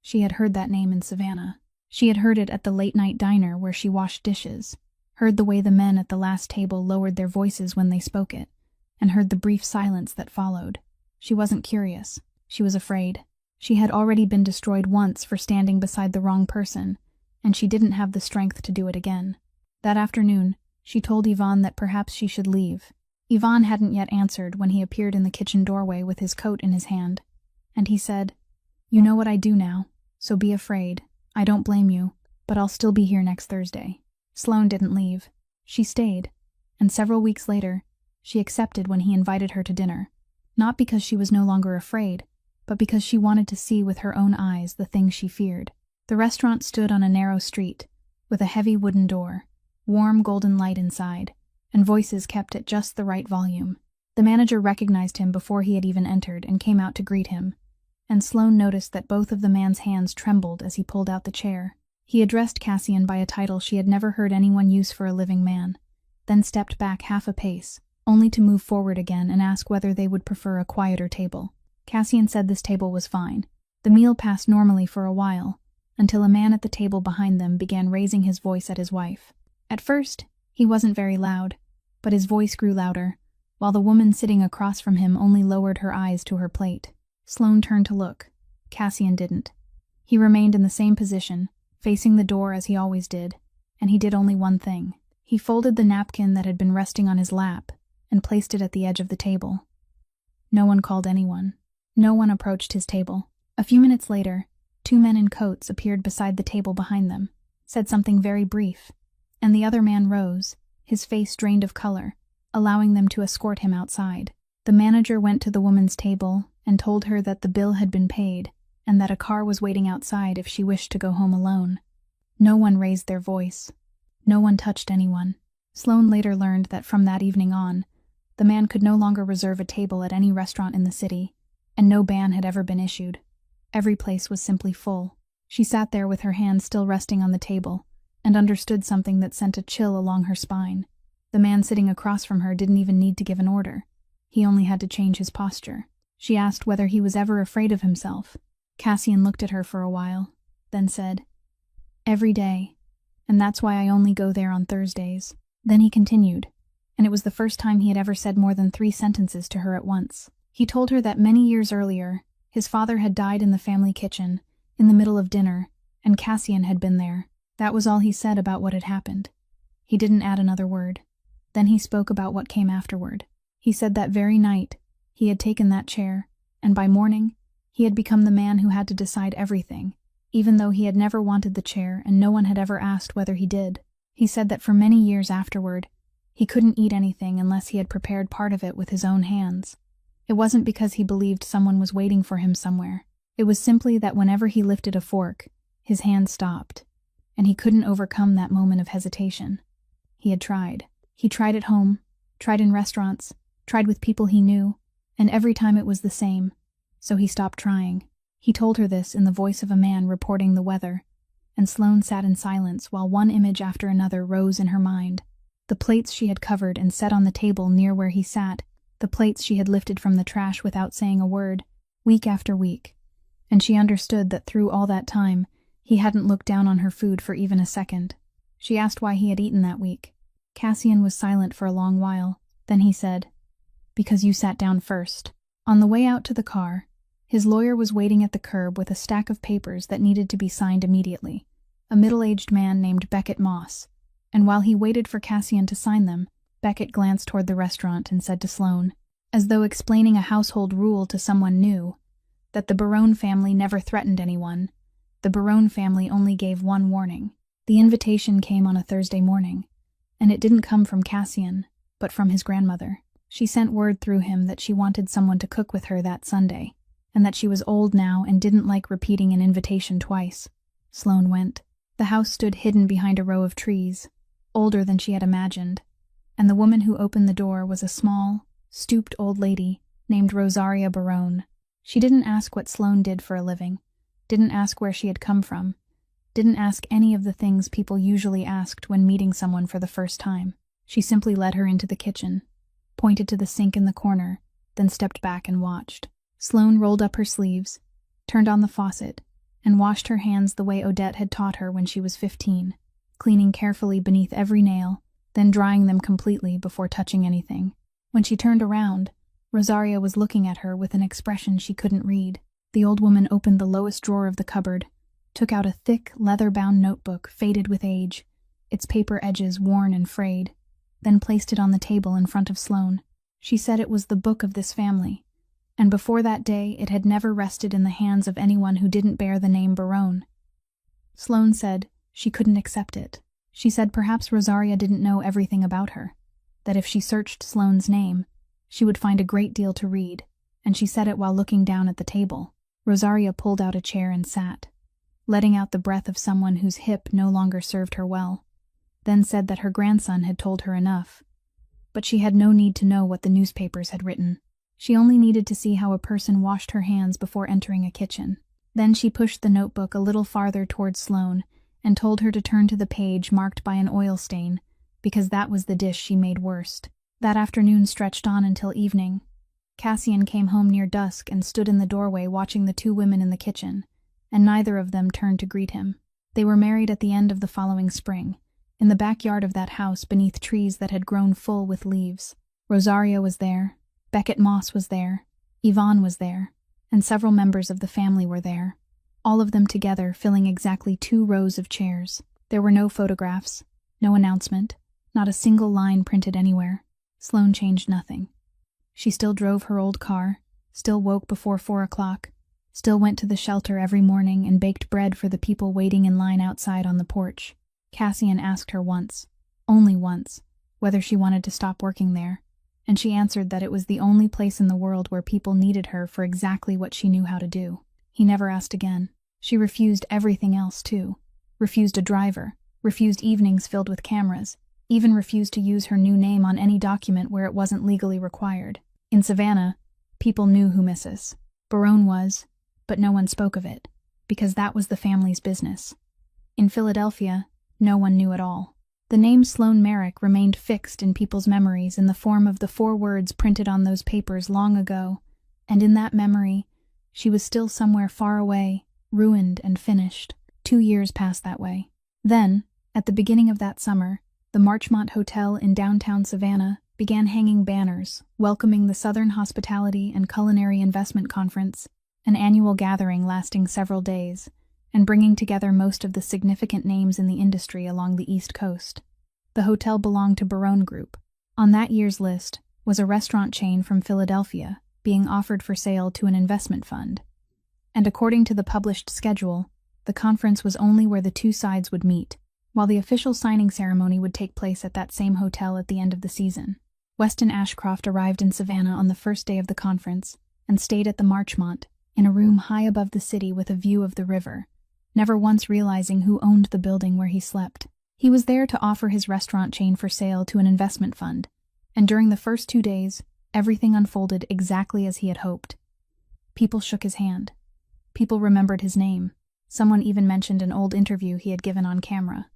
She had heard that name in Savannah. She had heard it at the late-night diner where she washed dishes, heard the way the men at the last table lowered their voices when they spoke it, and heard the brief silence that followed. She wasn't curious. She was afraid. She had already been destroyed once for standing beside the wrong person, and she didn't have the strength to do it again. That afternoon, she told Yvonne that perhaps she should leave. Yvonne hadn't yet answered when he appeared in the kitchen doorway with his coat in his hand, and he said, "You know what I do now, so be afraid. I don't blame you, but I'll still be here next Thursday." Sloane didn't leave. She stayed, and several weeks later, she accepted when he invited her to dinner, not because she was no longer afraid, but because she wanted to see with her own eyes the thing she feared. The restaurant stood on a narrow street, with a heavy wooden door, warm golden light inside, and voices kept at just the right volume. The manager recognized him before he had even entered and came out to greet him, and Sloane noticed that both of the man's hands trembled as he pulled out the chair. He addressed Cassian by a title she had never heard anyone use for a living man, then stepped back half a pace, only to move forward again and ask whether they would prefer a quieter table. Cassian said this table was fine. The meal passed normally for a while, until a man at the table behind them began raising his voice at his wife. At first, he wasn't very loud, but his voice grew louder, while the woman sitting across from him only lowered her eyes to her plate. Sloane turned to look. Cassian didn't. He remained in the same position, facing the door as he always did, and he did only one thing. He folded the napkin that had been resting on his lap and placed it at the edge of the table. No one called anyone. No one approached his table. A few minutes later, 2 men in coats appeared beside the table behind them, said something very brief, and the other man rose, his face drained of color, allowing them to escort him outside. The manager went to the woman's table and told her that the bill had been paid and that a car was waiting outside if she wished to go home alone. No one raised their voice. No one touched anyone. Sloane later learned that from that evening on, the man could no longer reserve a table at any restaurant in the city, and no ban had ever been issued. Every place was simply full. She sat there with her hands still resting on the table, and understood something that sent a chill along her spine. The man sitting across from her didn't even need to give an order. He only had to change his posture. She asked whether he was ever afraid of himself. Cassian looked at her for a while, then said, "Every day, and that's why I only go there on Thursdays." Then he continued, and it was the first time he had ever said more than 3 sentences to her at once. He told her that many years earlier, his father had died in the family kitchen, in the middle of dinner, and Cassian had been there. That was all he said about what had happened. He didn't add another word. Then he spoke about what came afterward. He said that very night, he had taken that chair, and by morning, he had become the man who had to decide everything, even though he had never wanted the chair and no one had ever asked whether he did. He said that for many years afterward, he couldn't eat anything unless he had prepared part of it with his own hands. It wasn't because he believed someone was waiting for him somewhere. It was simply that whenever he lifted a fork, his hand stopped, and he couldn't overcome that moment of hesitation. He had tried. He tried at home, tried in restaurants, tried with people he knew, and every time it was the same, so he stopped trying. He told her this in the voice of a man reporting the weather, and Sloane sat in silence while one image after another rose in her mind. The plates she had covered and set on the table near where he sat, the plates she had lifted from the trash without saying a word, week after week, and she understood that through all that time, he hadn't looked down on her food for even a second. She asked why he had eaten that week. Cassian was silent for a long while, then he said, "Because you sat down first." On the way out to the car, his lawyer was waiting at the curb with a stack of papers that needed to be signed immediately, a middle-aged man named Beckett Moss, and while he waited for Cassian to sign them, Beckett glanced toward the restaurant and said to Sloane, as though explaining a household rule to someone new, that the Barone family never threatened anyone. The Barone family only gave one warning. The invitation came on a Thursday morning, and it didn't come from Cassian, but from his grandmother. She sent word through him that she wanted someone to cook with her that Sunday, and that she was old now and didn't like repeating an invitation twice. Sloane went. The house stood hidden behind a row of trees, older than she had imagined, and the woman who opened the door was a small, stooped old lady named Rosaria Barone. She didn't ask what Sloane did for a living, didn't ask where she had come from, didn't ask any of the things people usually asked when meeting someone for the first time. She simply led her into the kitchen, pointed to the sink in the corner, then stepped back and watched. Sloane rolled up her sleeves, turned on the faucet, and washed her hands the way Odette had taught her when she was 15, cleaning carefully beneath every nail, then drying them completely before touching anything. When she turned around, Rosaria was looking at her with an expression she couldn't read. The old woman opened the lowest drawer of the cupboard, took out a thick, leather-bound notebook faded with age, its paper edges worn and frayed, then placed it on the table in front of Sloane. She said it was the book of this family, and before that day it had never rested in the hands of anyone who didn't bear the name Barone. Sloane said she couldn't accept it. She said perhaps Rosaria didn't know everything about her, that if she searched Sloane's name, she would find a great deal to read, and she said it while looking down at the table. Rosaria pulled out a chair and sat, letting out the breath of someone whose hip no longer served her well, then said that her grandson had told her enough. But she had no need to know what the newspapers had written. She only needed to see how a person washed her hands before entering a kitchen. Then she pushed the notebook a little farther towards Sloane and told her to turn to the page marked by an oil stain, because that was the dish she made worst. That afternoon stretched on until evening. Cassian came home near dusk and stood in the doorway watching the two women in the kitchen, and neither of them turned to greet him. They were married at the end of the following spring, in the backyard of that house beneath trees that had grown full with leaves. Rosaria was there, Beckett Moss was there, Yvonne was there, and several members of the family were there, all of them together filling exactly 2 rows of chairs. There were no photographs, no announcement, not a single line printed anywhere. Sloane changed nothing. She still drove her old car, still woke before 4 o'clock, still went to the shelter every morning and baked bread for the people waiting in line outside on the porch. Cassian asked her once, only once, whether she wanted to stop working there, and she answered that it was the only place in the world where people needed her for exactly what she knew how to do. He never asked again. She refused everything else, too. Refused a driver, refused evenings filled with cameras, even refused to use her new name on any document where it wasn't legally required. In Savannah, people knew who Mrs. Barone was, but no one spoke of it, because that was the family's business. In Philadelphia, no one knew at all. The name Sloane Merrick remained fixed in people's memories in the form of the 4 words printed on those papers long ago, and in that memory, she was still somewhere far away, ruined and finished. 2 years passed that way. Then, at the beginning of that summer, the Marchmont Hotel in downtown Savannah began hanging banners welcoming the Southern Hospitality and Culinary Investment Conference, an annual gathering lasting several days, and bringing together most of the significant names in the industry along the East Coast. The hotel belonged to Barone Group. On that year's list was a restaurant chain from Philadelphia being offered for sale to an investment fund. And according to the published schedule, the conference was only where the 2 sides would meet, while the official signing ceremony would take place at that same hotel at the end of the season. Weston Ashcroft arrived in Savannah on the first day of the conference and stayed at the Marchmont, in a room high above the city with a view of the river, never once realizing who owned the building where he slept. He was there to offer his restaurant chain for sale to an investment fund, and during the first 2 days, everything unfolded exactly as he had hoped. People shook his hand. People remembered his name. Someone even mentioned an old interview he had given on camera,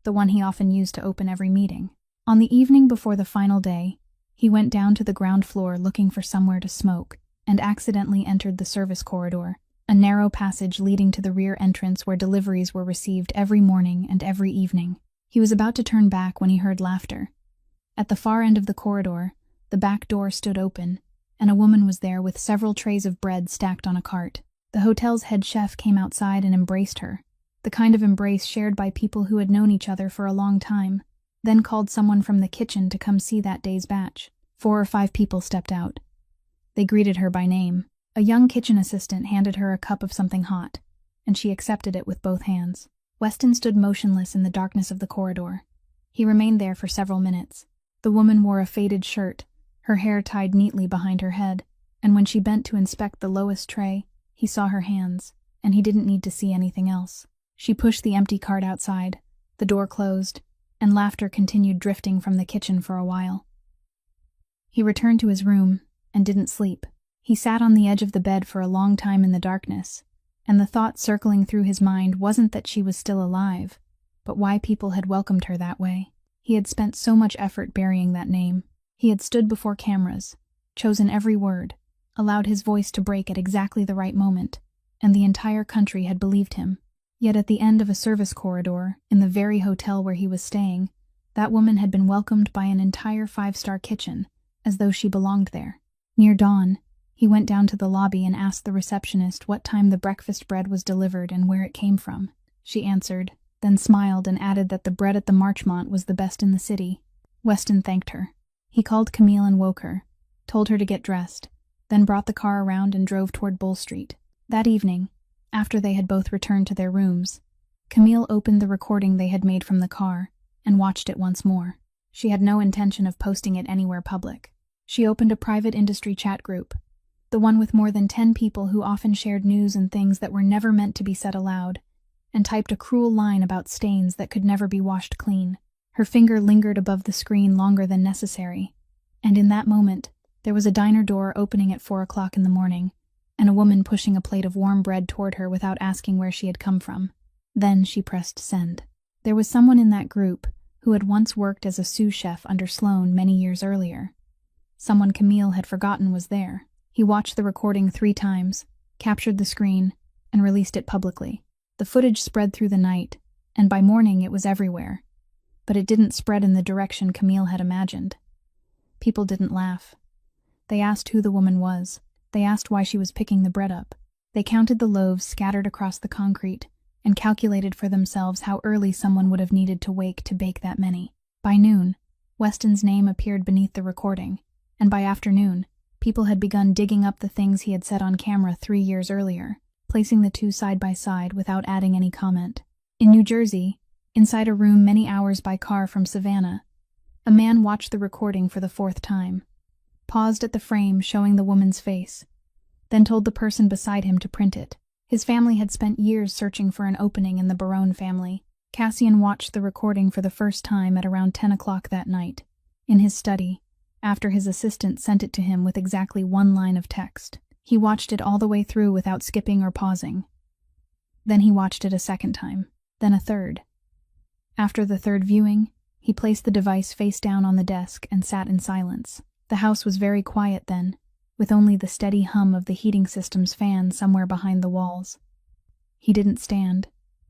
the one he often used to open every meeting. On the evening before the final day, he went down to the ground floor looking for somewhere to smoke, and accidentally entered the service corridor, a narrow passage leading to the rear entrance where deliveries were received every morning and every evening. He was about to turn back when he heard laughter. At the far end of the corridor, the back door stood open, and a woman was there with several trays of bread stacked on a cart. The hotel's head chef came outside and embraced her, the kind of embrace shared by people who had known each other for a long time, then called someone from the kitchen to come see that day's batch. 4 or 5 people stepped out. They greeted her by name. A young kitchen assistant handed her a cup of something hot, and she accepted it with both hands. Weston stood motionless in the darkness of the corridor. He remained there for several minutes. The woman wore a faded shirt, her hair tied neatly behind her head, and when she bent to inspect the lowest tray, he saw her hands, and he didn't need to see anything else. She pushed the empty cart outside, the door closed, and laughter continued drifting from the kitchen for a while. He returned to his room and didn't sleep. He sat on the edge of the bed for a long time in the darkness, and the thought circling through his mind wasn't that she was still alive, but why people had welcomed her that way. He had spent so much effort burying that name. He had stood before cameras, chosen every word, allowed his voice to break at exactly the right moment, and the entire country had believed him. Yet at the end of a service corridor, in the very hotel where he was staying, that woman had been welcomed by an entire 5-star kitchen, as though she belonged there. Near dawn, he went down to the lobby and asked the receptionist what time the breakfast bread was delivered and where it came from. She answered, then smiled and added that the bread at the Marchmont was the best in the city. Weston thanked her. He called Camille and woke her, told her to get dressed, then brought the car around and drove toward Bull Street. That evening, after they had both returned to their rooms, Camille opened the recording they had made from the car and watched it once more. She had no intention of posting it anywhere public. She opened a private industry chat group. the one with more than 10 people who often shared news and things that were never meant to be said aloud, and typed a cruel line about stains that could never be washed clean. Her finger lingered above the screen longer than necessary, and in that moment, there was a diner door opening at 4 o'clock in the morning, and a woman pushing a plate of warm bread toward her without asking where she had come from. Then she pressed send. There was someone in that group who had once worked as a sous chef under Sloane many years earlier. Someone Camille had forgotten was there. He watched the recording 3 times, captured the screen, and released it publicly. The footage spread through the night, and by morning it was everywhere. But it didn't spread in the direction Camille had imagined. People didn't laugh. They asked who the woman was. They asked why she was picking the bread up. They counted the loaves scattered across the concrete and calculated for themselves how early someone would have needed to wake to bake that many. By noon, Weston's name appeared beneath the recording, and by afternoon, people had begun digging up the things he had said on camera 3 years earlier, placing the two side by side without adding any comment. In New Jersey, inside a room many hours by car from Savannah, a man watched the recording for the 4th time, paused at the frame showing the woman's face, then told the person beside him to print it. His family had spent years searching for an opening in the Barone family. Cassian watched the recording for the first time at around 10 o'clock that night, in his study, after his assistant sent it to him with exactly 1 line of text. He watched it all the way through without skipping or pausing. Then he watched it a 2nd time, then a 3rd. After the 3rd viewing, he placed the device face down on the desk and sat in silence. The house was very quiet then, with only the steady hum of the heating system's fan somewhere behind the walls. He didn't stand.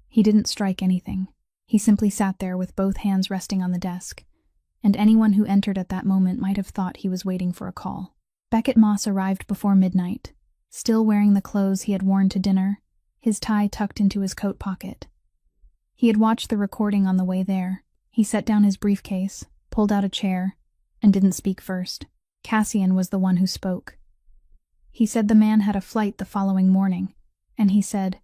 He didn't strike anything. He simply sat there with both hands resting on the desk, and anyone who entered at that moment might have thought he was waiting for a call. Beckett Moss arrived before midnight, still wearing the clothes he had worn to dinner, his tie tucked into his coat pocket. He had watched the recording on the way there. He set down his briefcase, pulled out a chair, and didn't speak first. Cassian was the one who spoke. He said the man had a flight the following morning, and he said,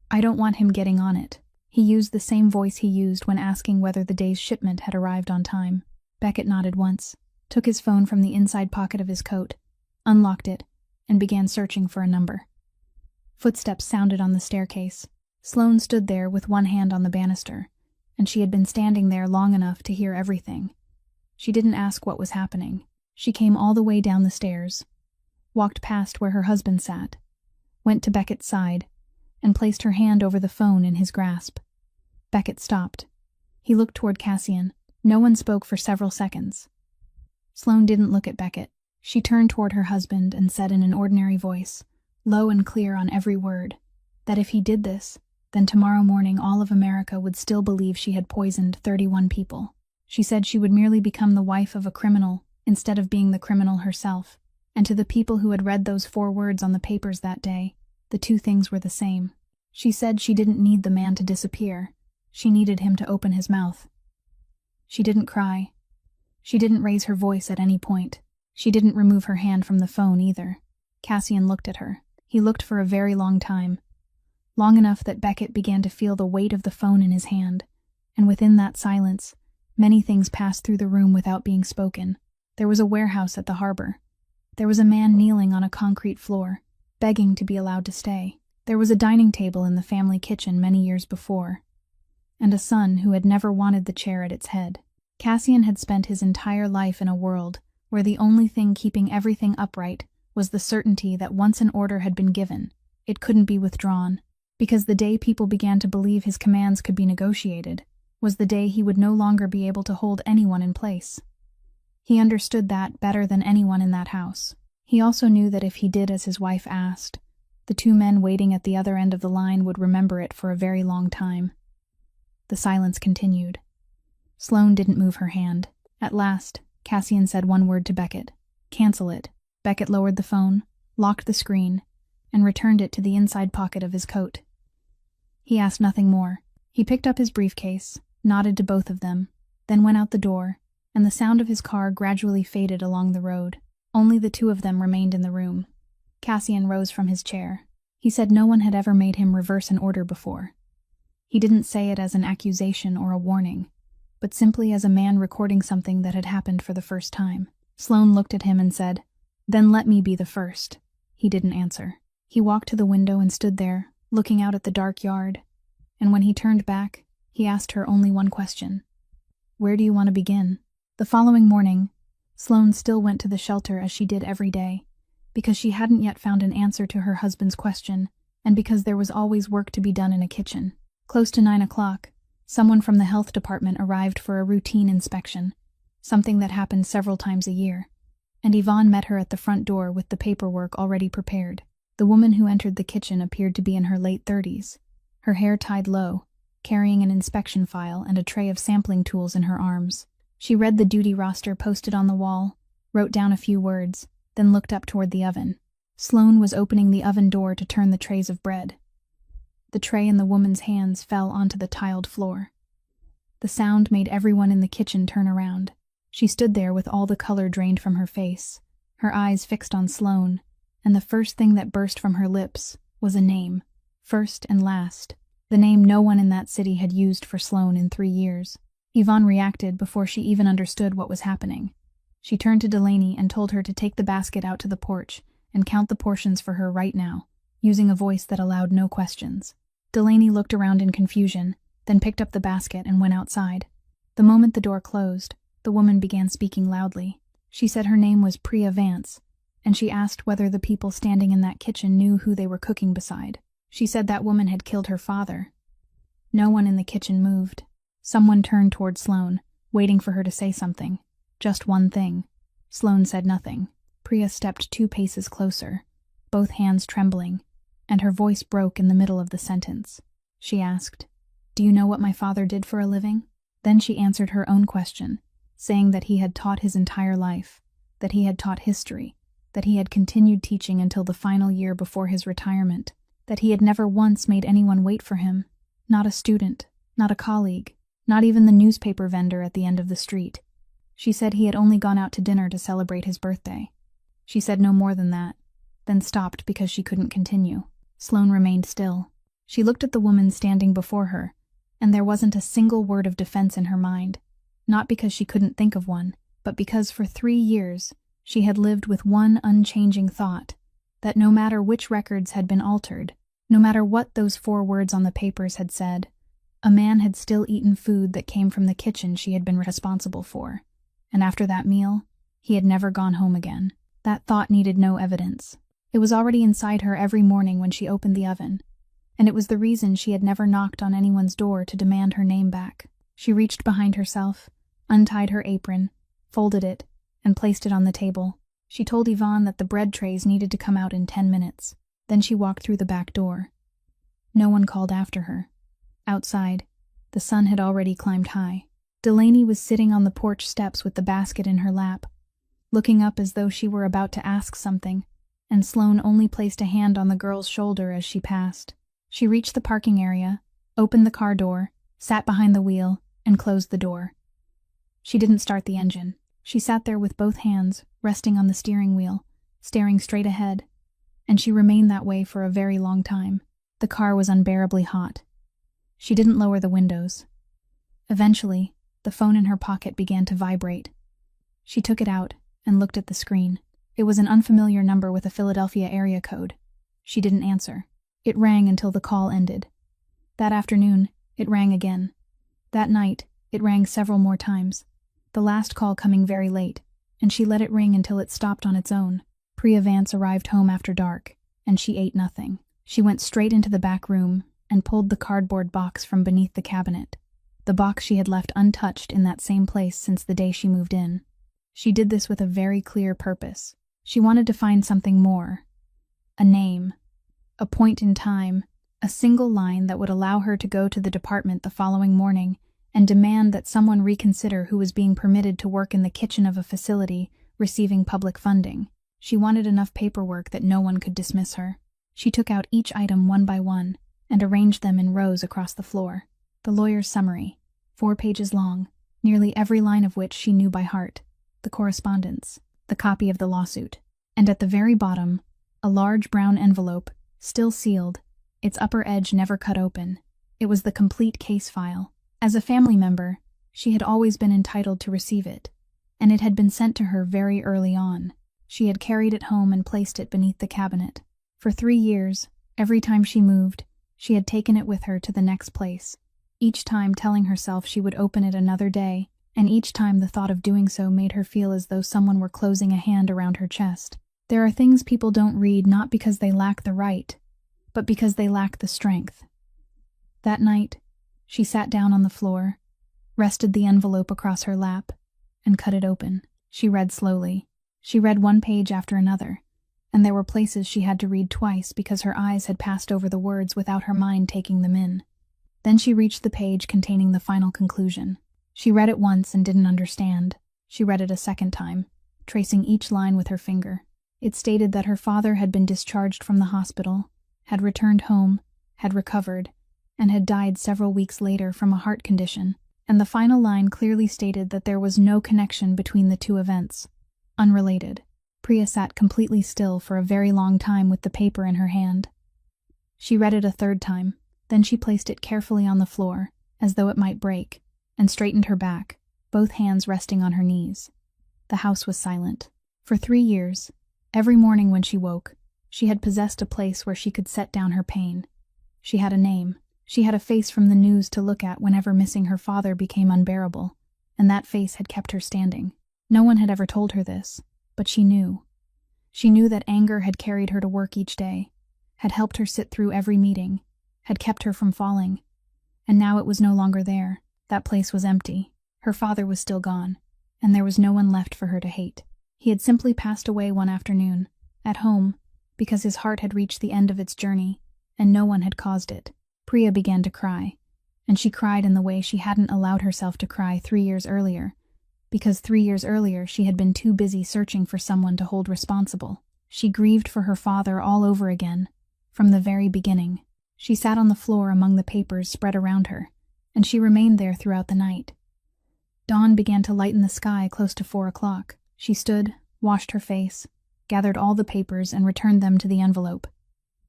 "I don't want him getting on it." He used the same voice he used when asking whether the day's shipment had arrived on time. Beckett nodded once, took his phone from the inside pocket of his coat, unlocked it, and began searching for a number. Footsteps sounded on the staircase. Sloane stood there with one hand on the banister, and she had been standing there long enough to hear everything. She didn't ask what was happening. She came all the way down the stairs, walked past where her husband sat, went to Beckett's side, and placed her hand over the phone in his grasp. Beckett stopped. He looked toward Cassian. No one spoke for several seconds. Sloane didn't look at Beckett. She turned toward her husband and said in an ordinary voice, low and clear on every word, that if he did this, then tomorrow morning all of America would still believe she had poisoned 31 people. She said she would merely become the wife of a criminal instead of being the criminal herself, and to the people who had read those 4 words on the papers that day, the 2 things were the same. She said she didn't need the man to disappear. She needed him to open his mouth. She didn't cry. She didn't raise her voice at any point. She didn't remove her hand from the phone either. Cassian looked at her. He looked for a very long time. Long enough that Beckett began to feel the weight of the phone in his hand, and within that silence, many things passed through the room without being spoken. There was a warehouse at the harbor. There was a man kneeling on a concrete floor, begging to be allowed to stay. There was a dining table in the family kitchen many years before, and a son who had never wanted the chair at its head. Cassian had spent his entire life in a world where the only thing keeping everything upright was the certainty that once an order had been given, it couldn't be withdrawn, because the day people began to believe his commands could be negotiated was the day he would no longer be able to hold anyone in place. He understood that better than anyone in that house. He also knew that if he did as his wife asked, the 2 men waiting at the other end of the line would remember it for a very long time. The silence continued. Sloane didn't move her hand. At last, Cassian said one word to Beckett. "Cancel it." Beckett lowered the phone, locked the screen, and returned it to the inside pocket of his coat. He asked nothing more. He picked up his briefcase, nodded to both of them, then went out the door, and the sound of his car gradually faded along the road. Only the 2 of them remained in the room. Cassian rose from his chair. He said no one had ever made him reverse an order before. He didn't say it as an accusation or a warning, but simply as a man recording something that had happened for the first time. Sloane looked at him and said, "Then let me be the first." He didn't answer. He walked to the window and stood there, looking out at the dark yard. And when he turned back, he asked her only one question. Where do you want to begin? The following morning, Sloane still went to the shelter as she did every day, because she hadn't yet found an answer to her husband's question, and because there was always work to be done in a kitchen. Close to 9 o'clock, someone from the health department arrived for a routine inspection, something that happened several times a year, and Yvonne met her at the front door with the paperwork already prepared. The woman who entered the kitchen appeared to be in her late 30s, her hair tied low, carrying an inspection file and a tray of sampling tools in her arms. She read the duty roster posted on the wall, wrote down a few words, then looked up toward the oven. Sloane was opening the oven door to turn the trays of bread. The tray in the woman's hands fell onto the tiled floor. The sound made everyone in the kitchen turn around. She stood there with all the color drained from her face, her eyes fixed on Sloane, and the first thing that burst from her lips was a name, first and last, the name no one in that city had used for Sloane in 3 years. Yvonne reacted before she even understood what was happening. She turned to Delaney and told her to take the basket out to the porch and count the portions for her right now, using a voice that allowed no questions. Delaney looked around in confusion, then picked up the basket and went outside. The moment the door closed, the woman began speaking loudly. She said her name was Priya Vance, and she asked whether the people standing in that kitchen knew who they were cooking beside. She said that woman had killed her father. No one in the kitchen moved. Someone turned toward Sloane, waiting for her to say something. Just one thing. Sloane said nothing. Priya stepped 2 paces closer, both hands trembling, and her voice broke in the middle of the sentence. She asked, "Do you know what my father did for a living?" Then she answered her own question, saying that he had taught his entire life, that he had taught history, that he had continued teaching until the final year before his retirement, that he had never once made anyone wait for him, not a student, not a colleague, not even the newspaper vendor at the end of the street. She said he had only gone out to dinner to celebrate his birthday. She said no more than that, then stopped because she couldn't continue. Sloane remained still. She looked at the woman standing before her, and there wasn't a single word of defense in her mind, not because she couldn't think of one, but because for 3 years she had lived with one unchanging thought, that no matter which records had been altered, no matter what those 4 words on the papers had said, a man had still eaten food that came from the kitchen she had been responsible for, and after that meal, he had never gone home again. That thought needed no evidence. It was already inside her every morning when she opened the oven, and it was the reason she had never knocked on anyone's door to demand her name back. She reached behind herself, untied her apron, folded it, and placed it on the table. She told Yvonne that the bread trays needed to come out in 10 minutes. Then she walked through the back door. No one called after her. Outside, the sun had already climbed high. Delaney was sitting on the porch steps with the basket in her lap, looking up as though she were about to ask something, and Sloane only placed a hand on the girl's shoulder as she passed. She reached the parking area, opened the car door, sat behind the wheel, and closed the door. She didn't start the engine. She sat there with both hands resting on the steering wheel, staring straight ahead, and she remained that way for a very long time. The car was unbearably hot. She didn't lower the windows. Eventually, the phone in her pocket began to vibrate. She took it out and looked at the screen. It was an unfamiliar number with a Philadelphia area code. She didn't answer. It rang until the call ended. That afternoon, it rang again. That night, it rang several more times, the last call coming very late, and she let it ring until it stopped on its own. Priya Vance arrived home after dark, and she ate nothing. She went straight into the back room and pulled the cardboard box from beneath the cabinet, the box she had left untouched in that same place since the day she moved in. She did this with a very clear purpose. She wanted to find something more. A name. A point in time. A single line that would allow her to go to the department the following morning and demand that someone reconsider who was being permitted to work in the kitchen of a facility receiving public funding. She wanted enough paperwork that no one could dismiss her. She took out each item one by one and arranged them in rows across the floor. The lawyer's summary, 4 pages long, nearly every line of which she knew by heart. The correspondence, the copy of the lawsuit, and at the very bottom, a large brown envelope, still sealed, its upper edge never cut open. It was the complete case file. As a family member, she had always been entitled to receive it, and it had been sent to her very early on. She had carried it home and placed it beneath the cabinet. For 3 years, every time she moved, she had taken it with her to the next place, each time telling herself she would open it another day, and each time the thought of doing so made her feel as though someone were closing a hand around her chest. There are things people don't read not because they lack the right, but because they lack the strength. That night, she sat down on the floor, rested the envelope across her lap, and cut it open. She read slowly. She read one page after another, and there were places she had to read twice because her eyes had passed over the words without her mind taking them in. Then she reached the page containing the final conclusion. She read it once and didn't understand. She read it a second time, tracing each line with her finger. It stated that her father had been discharged from the hospital, had returned home, had recovered, and had died several weeks later from a heart condition, and the final line clearly stated that there was no connection between the two events. Unrelated. Priya sat completely still for a very long time with the paper in her hand. She read it a third time, then she placed it carefully on the floor, as though it might break, and straightened her back, both hands resting on her knees. The house was silent. For 3 years, every morning when she woke, she had possessed a place where she could set down her pain. She had a name. She had a face from the news to look at whenever missing her father became unbearable, and that face had kept her standing. No one had ever told her this, but she knew. She knew that anger had carried her to work each day, had helped her sit through every meeting, had kept her from falling. And now it was no longer there. That place was empty. Her father was still gone, and there was no one left for her to hate. He had simply passed away one afternoon, at home, because his heart had reached the end of its journey, and no one had caused it. Priya began to cry, and she cried in the way she hadn't allowed herself to cry 3 years earlier, because 3 years earlier she had been too busy searching for someone to hold responsible. She grieved for her father all over again, from the very beginning. She sat on the floor among the papers spread around her, and she remained there throughout the night. Dawn began to lighten the sky close to 4 o'clock. She stood, washed her face, gathered all the papers and returned them to the envelope,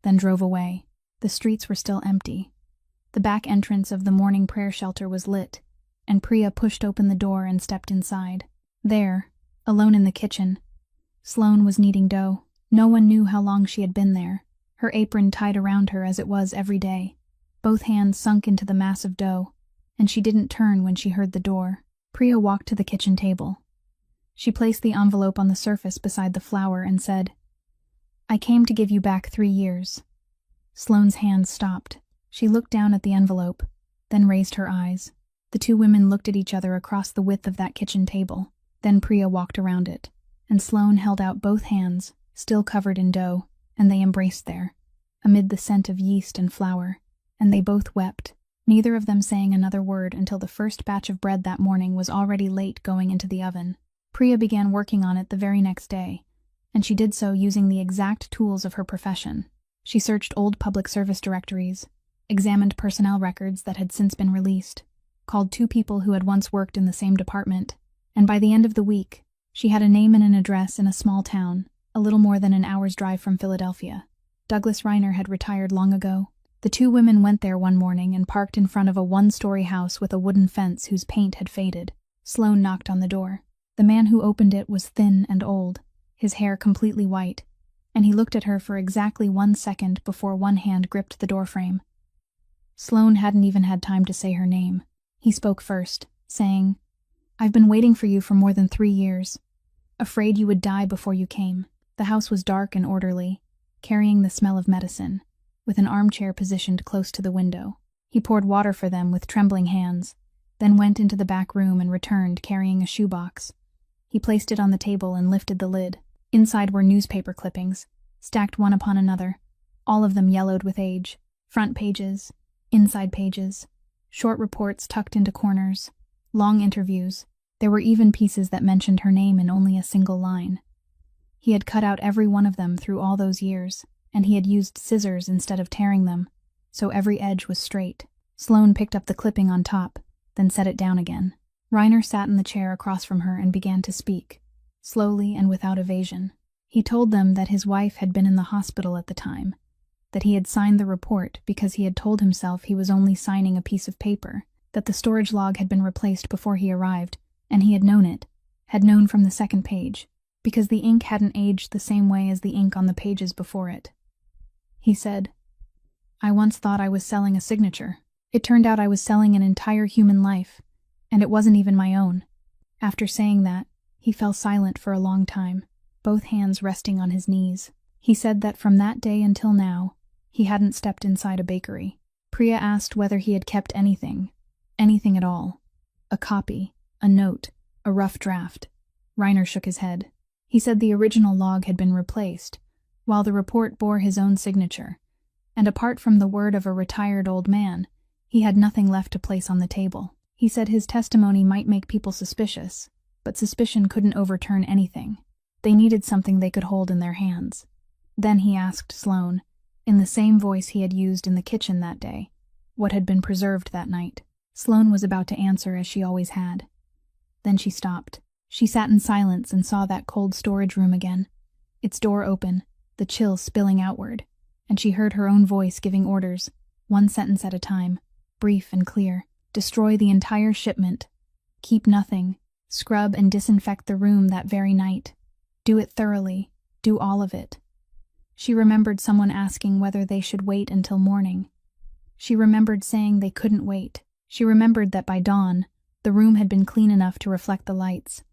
then drove away. The streets were still empty. The back entrance of the morning prayer shelter was lit, and Priya pushed open the door and stepped inside. There, alone in the kitchen, Sloane was kneading dough. No one knew how long she had been there, her apron tied around her as it was every day. Both hands sunk into the mass of dough, and she didn't turn when she heard the door. Priya walked to the kitchen table. She placed the envelope on the surface beside the flour and said, "I came to give you back 3 years." Sloane's hands stopped. She looked down at the envelope, then raised her eyes. The two women looked at each other across the width of that kitchen table. Then Priya walked around it, and Sloane held out both hands, still covered in dough, and they embraced there, amid the scent of yeast and flour, and they both wept, neither of them saying another word until the first batch of bread that morning was already late going into the oven. Priya began working on it the very next day, and she did so using the exact tools of her profession. She searched old public service directories, examined personnel records that had since been released, called 2 people who had once worked in the same department, and by the end of the week, she had a name and an address in a small town, a little more than an hour's drive from Philadelphia. Douglas Reiner had retired long ago. The 2 women went there one morning and parked in front of a 1-story house with a wooden fence whose paint had faded. Sloane knocked on the door. The man who opened it was thin and old, his hair completely white, and he looked at her for exactly 1 second before one hand gripped the doorframe. Sloane hadn't even had time to say her name. He spoke first, saying, "I've been waiting for you for more than 3 years. Afraid you would die before you came." The house was dark and orderly, carrying the smell of medicine, with an armchair positioned close to the window. He poured water for them with trembling hands, then went into the back room and returned carrying a shoebox. He placed it on the table and lifted the lid. Inside were newspaper clippings, stacked one upon another, all of them yellowed with age. Front pages, inside pages, short reports tucked into corners, long interviews. There were even pieces that mentioned her name in only a single line. He had cut out every one of them through all those years, and he had used scissors instead of tearing them, so every edge was straight. Sloane picked up the clipping on top, then set it down again. Reiner sat in the chair across from her and began to speak, slowly and without evasion. He told them that his wife had been in the hospital at the time, that he had signed the report because he had told himself he was only signing a piece of paper, that the storage log had been replaced before he arrived, and he had known it, had known from the second page. because the ink hadn't aged the same way as the ink on the pages before it. He said, "I once thought I was selling a signature. It turned out I was selling an entire human life, and it wasn't even my own." After saying that, he fell silent for a long time, both hands resting on his knees. He said that from that day until now, he hadn't stepped inside a bakery. Priya asked whether he had kept anything at all. A copy, a note, a rough draft. Reiner shook his head. He said the original log had been replaced, while the report bore his own signature, and apart from the word of a retired old man, he had nothing left to place on the table. He said his testimony might make people suspicious, but suspicion couldn't overturn anything. They needed something they could hold in their hands. Then he asked Sloane, in the same voice he had used in the kitchen that day, what had been preserved that night. Sloane was about to answer as she always had. Then she stopped. She sat in silence and saw that cold storage room again, its door open, the chill spilling outward, and she heard her own voice giving orders, one sentence at a time, brief and clear. Destroy the entire shipment. Keep nothing. Scrub and disinfect the room that very night. Do it thoroughly. Do all of it. She remembered someone asking whether they should wait until morning. She remembered saying they couldn't wait. She remembered that by dawn, the room had been clean enough to reflect the lights,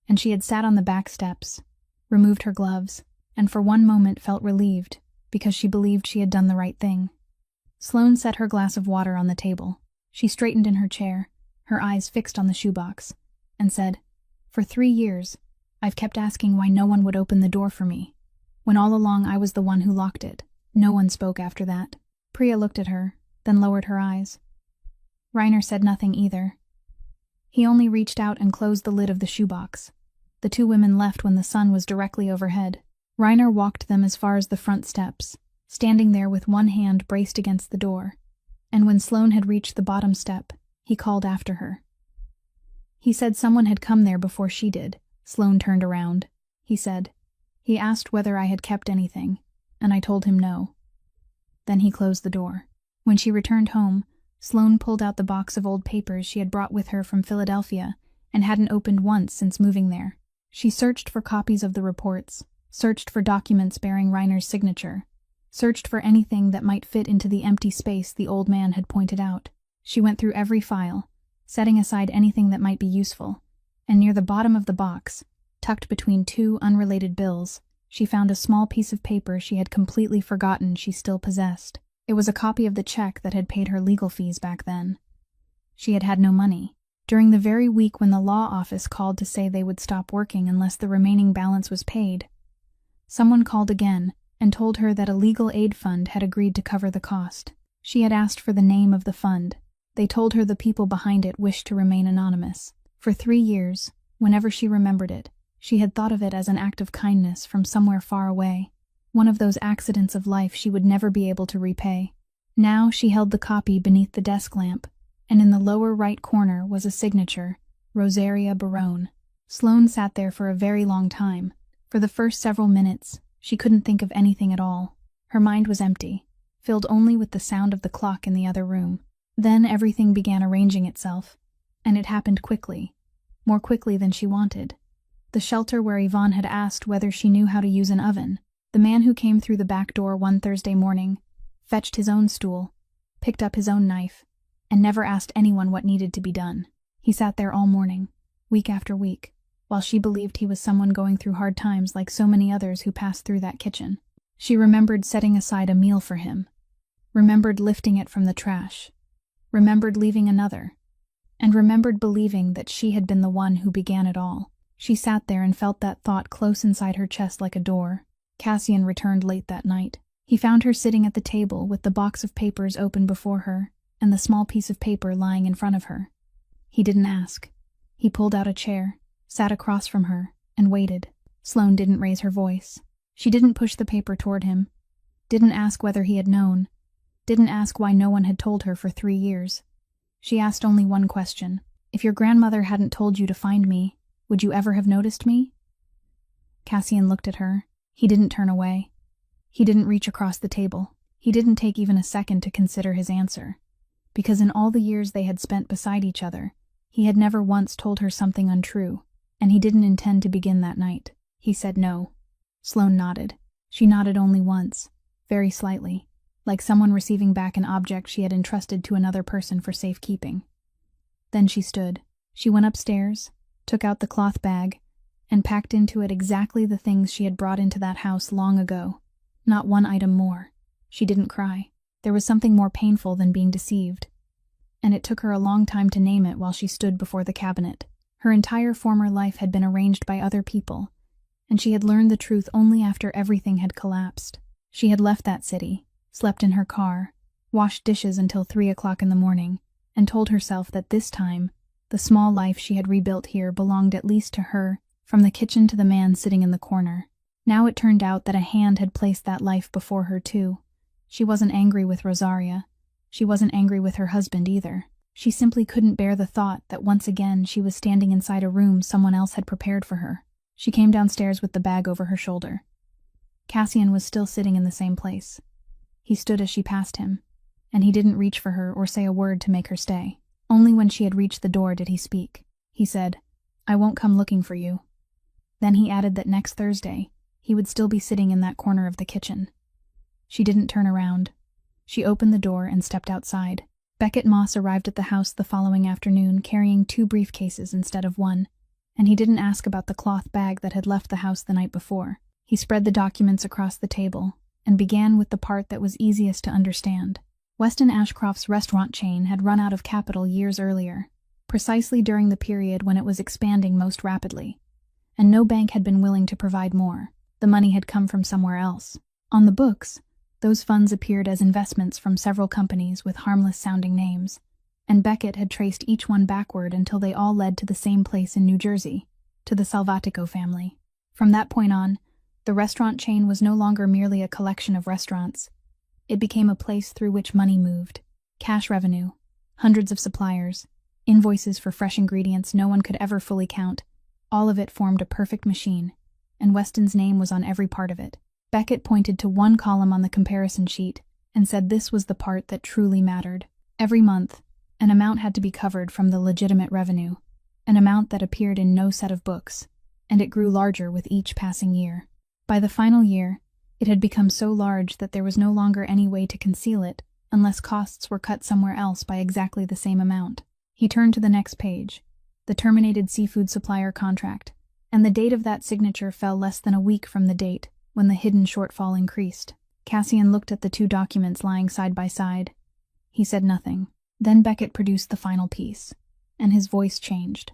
and she had sat on the back steps, removed her gloves, and for one moment felt relieved, because she believed she had done the right thing. Sloane set her glass of water on the table. She straightened in her chair, her eyes fixed on the shoebox, and said, "For 3 years, I've kept asking why no one would open the door for me, when all along I was the one who locked it." No one spoke after that. Priya looked at her, then lowered her eyes. Reiner said nothing either. He only reached out and closed the lid of the shoebox. The two women left when the sun was directly overhead. Reiner walked them as far as the front steps, standing there with one hand braced against the door, and when Sloane had reached the bottom step, he called after her. He said someone had come there before she did. Sloane turned around. He said, "He asked whether I had kept anything, and I told him no." Then he closed the door. When she returned home, Sloane pulled out the box of old papers she had brought with her from Philadelphia and hadn't opened once since moving there. She searched for copies of the reports, searched for documents bearing Reiner's signature, searched for anything that might fit into the empty space the old man had pointed out. She went through every file, setting aside anything that might be useful, and near the bottom of the box, tucked between 2 unrelated bills, she found a small piece of paper she had completely forgotten she still possessed. It was a copy of the check that had paid her legal fees back then. She had had no money. During the very week when the law office called to say they would stop working unless the remaining balance was paid, someone called again and told her that a legal aid fund had agreed to cover the cost. She had asked for the name of the fund. They told her the people behind it wished to remain anonymous. For 3 years, whenever she remembered it, she had thought of it as an act of kindness from somewhere far away, one of those accidents of life she would never be able to repay. Now she held the copy beneath the desk lamp, and in the lower right corner was a signature, Rosaria Barone. Sloane sat there for a very long time. For the first several minutes, she couldn't think of anything at all. Her mind was empty, filled only with the sound of the clock in the other room. Then everything began arranging itself, and it happened quickly, more quickly than she wanted. The shelter where Yvonne had asked whether she knew how to use an oven. The man who came through the back door one Thursday morning, fetched his own stool, picked up his own knife, and never asked anyone what needed to be done. He sat there all morning, week after week, while she believed he was someone going through hard times like so many others who passed through that kitchen. She remembered setting aside a meal for him, remembered lifting it from the trash, remembered leaving another, and remembered believing that she had been the one who began it all. She sat there and felt that thought close inside her chest like a door. Cassian returned late that night. He found her sitting at the table with the box of papers open before her and the small piece of paper lying in front of her. He didn't ask. He pulled out a chair, sat across from her, and waited. Sloane didn't raise her voice. She didn't push the paper toward him, didn't ask whether he had known, didn't ask why no one had told her for 3 years. She asked only one question. "If your grandmother hadn't told you to find me, would you ever have noticed me?" Cassian looked at her. He didn't turn away. He didn't reach across the table. He didn't take even a second to consider his answer, because in all the years they had spent beside each other, he had never once told her something untrue, and he didn't intend to begin that night. He said no. Sloane nodded. She nodded only once, very slightly, like someone receiving back an object she had entrusted to another person for safekeeping. Then she stood. She went upstairs, took out the cloth bag, and packed into it exactly the things she had brought into that house long ago. Not one item more. She didn't cry. There was something more painful than being deceived. And it took her a long time to name it while she stood before the cabinet. Her entire former life had been arranged by other people, and she had learned the truth only after everything had collapsed. She had left that city, slept in her car, washed dishes until 3 o'clock in the morning, and told herself that this time, the small life she had rebuilt here belonged at least to her, from the kitchen to the man sitting in the corner. Now it turned out that a hand had placed that life before her too. She wasn't angry with Rosaria. She wasn't angry with her husband either. She simply couldn't bear the thought that once again she was standing inside a room someone else had prepared for her. She came downstairs with the bag over her shoulder. Cassian was still sitting in the same place. He stood as she passed him, and he didn't reach for her or say a word to make her stay. Only when she had reached the door did he speak. He said, "I won't come looking for you." Then he added that next Thursday, he would still be sitting in that corner of the kitchen. She didn't turn around. She opened the door and stepped outside. Beckett Moss arrived at the house the following afternoon carrying 2 briefcases instead of 1, and he didn't ask about the cloth bag that had left the house the night before. He spread the documents across the table and began with the part that was easiest to understand. Weston Ashcroft's restaurant chain had run out of capital years earlier, precisely during the period when it was expanding most rapidly, and no bank had been willing to provide more. The money had come from somewhere else. On the books, those funds appeared as investments from several companies with harmless-sounding names, and Beckett had traced each one backward until they all led to the same place in New Jersey, to the Salvatico family. From that point on, the restaurant chain was no longer merely a collection of restaurants. It became a place through which money moved. Cash revenue, hundreds of suppliers, invoices for fresh ingredients no one could ever fully count. All of it formed a perfect machine, and Weston's name was on every part of it. Beckett pointed to one column on the comparison sheet and said this was the part that truly mattered. Every month, an amount had to be covered from the legitimate revenue, an amount that appeared in no set of books, and it grew larger with each passing year. By the final year, it had become so large that there was no longer any way to conceal it unless costs were cut somewhere else by exactly the same amount. He turned to the next page, the terminated seafood supplier contract, and the date of that signature fell less than a week from the date when the hidden shortfall increased. Cassian looked at the 2 documents lying side by side. He said nothing. Then Beckett produced the final piece, and his voice changed.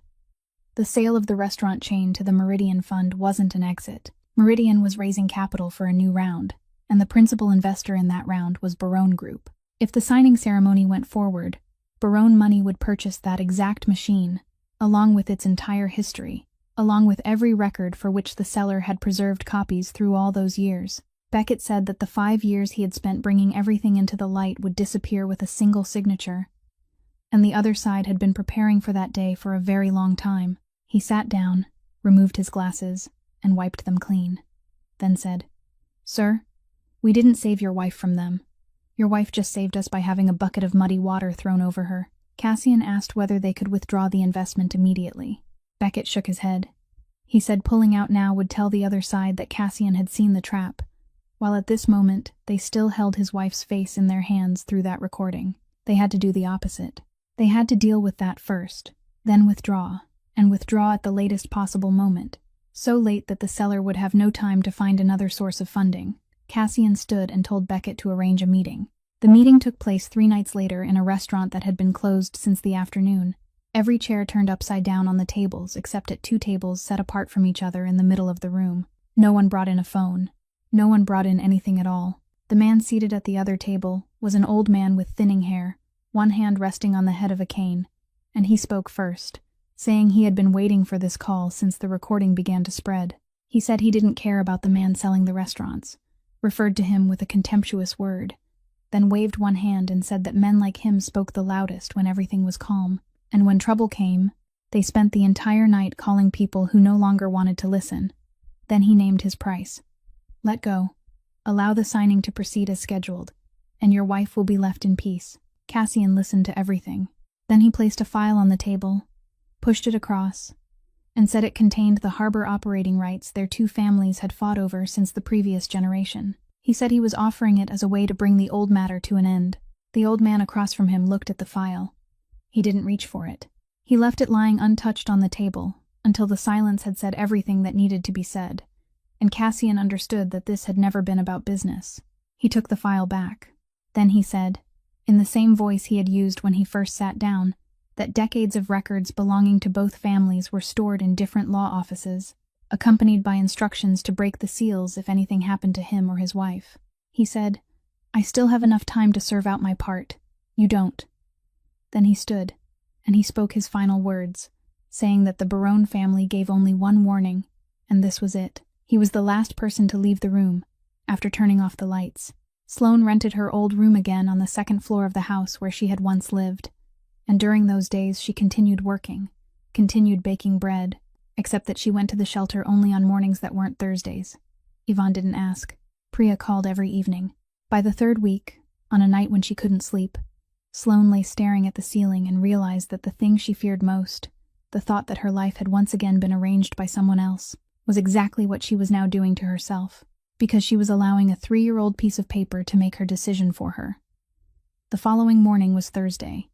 The sale of the restaurant chain to the Meridian Fund wasn't an exit. Meridian was raising capital for a new round, and the principal investor in that round was Barone Group. If the signing ceremony went forward, Barone money would purchase that exact machine, along with its entire history, along with every record for which the seller had preserved copies through all those years. Beckett said that the 5 years he had spent bringing everything into the light would disappear with a single signature, and the other side had been preparing for that day for a very long time. He sat down, removed his glasses, and wiped them clean, then said, "Sir, we didn't save your wife from them. Your wife just saved us by having a bucket of muddy water thrown over her." Cassian asked whether they could withdraw the investment immediately. Beckett shook his head. He said pulling out now would tell the other side that Cassian had seen the trap, while at this moment they still held his wife's face in their hands through that recording. They had to do the opposite. They had to deal with that first, then withdraw, and withdraw at the latest possible moment, so late that the seller would have no time to find another source of funding. Cassian stood and told Beckett to arrange a meeting. The meeting took place 3 nights later in a restaurant that had been closed since the afternoon. Every chair turned upside down on the tables except at 2 tables set apart from each other in the middle of the room. No one brought in a phone. No one brought in anything at all. The man seated at the other table was an old man with thinning hair, one hand resting on the head of a cane, and he spoke first, saying he had been waiting for this call since the recording began to spread. He said he didn't care about the man selling the restaurants, referred to him with a contemptuous word, then waved one hand and said that men like him spoke the loudest when everything was calm, and when trouble came, they spent the entire night calling people who no longer wanted to listen. Then he named his price. "Let go. Allow the signing to proceed as scheduled, and your wife will be left in peace." Cassian listened to everything. Then he placed a file on the table, pushed it across, and said it contained the harbor operating rights their two families had fought over since the previous generation. He said he was offering it as a way to bring the old matter to an end. The old man across from him looked at the file. He didn't reach for it. He left it lying untouched on the table until the silence had said everything that needed to be said, and Cassian understood that this had never been about business. He took the file back. Then he said, in the same voice he had used when he first sat down, that decades of records belonging to both families were stored in different law offices, accompanied by instructions to break the seals if anything happened to him or his wife. He said, I still have enough time to serve out my part. You don't. Then he stood, and he spoke his final words, saying that the Barone family gave only one warning, and this was it. He was the last person to leave the room, after turning off the lights. Sloane rented her old room again on the second floor of the house where she had once lived, and during those days she continued working, continued baking bread, except that she went to the shelter only on mornings that weren't Thursdays. Yvonne didn't ask. Priya called every evening. By the third week, on a night when she couldn't sleep, Sloane lay staring at the ceiling and realized that the thing she feared most, the thought that her life had once again been arranged by someone else, was exactly what she was now doing to herself, because she was allowing a 3-year-old piece of paper to make her decision for her. The following morning was Thursday.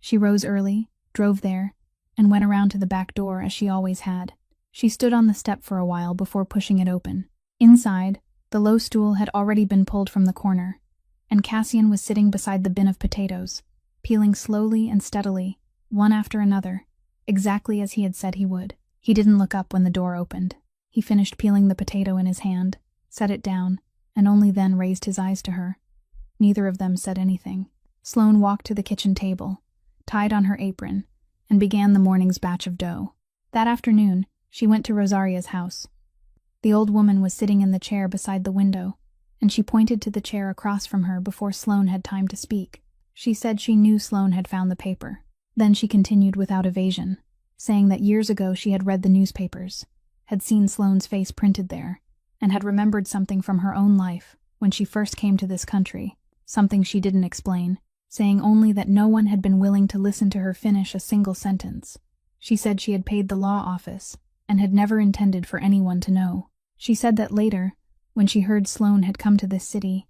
She rose early, drove there, and went around to the back door as she always had. She stood on the step for a while before pushing it open. Inside, the low stool had already been pulled from the corner, and Cassian was sitting beside the bin of potatoes, peeling slowly and steadily, one after another, exactly as he had said he would. He didn't look up when the door opened. He finished peeling the potato in his hand, set it down, and only then raised his eyes to her. Neither of them said anything. Sloane walked to the kitchen table, tied on her apron, and began the morning's batch of dough. That afternoon, she went to Rosaria's house. The old woman was sitting in the chair beside the window, and she pointed to the chair across from her before Sloane had time to speak. She said she knew Sloane had found the paper. Then she continued without evasion, saying that years ago she had read the newspapers, had seen Sloane's face printed there, and had remembered something from her own life when she first came to this country, something she didn't explain, saying only that no one had been willing to listen to her finish a single sentence. She said she had paid the law office, and had never intended for anyone to know. She said that later, when she heard Sloane had come to this city,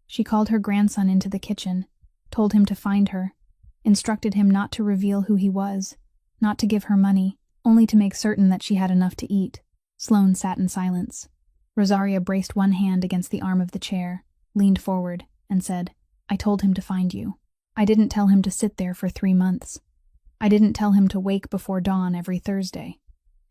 she called her grandson into the kitchen, told him to find her, instructed him not to reveal who he was, not to give her money, only to make certain that she had enough to eat. Sloane sat in silence. Rosaria braced one hand against the arm of the chair, leaned forward, and said, I told him to find you. I didn't tell him to sit there for 3 months. I didn't tell him to wake before dawn every Thursday.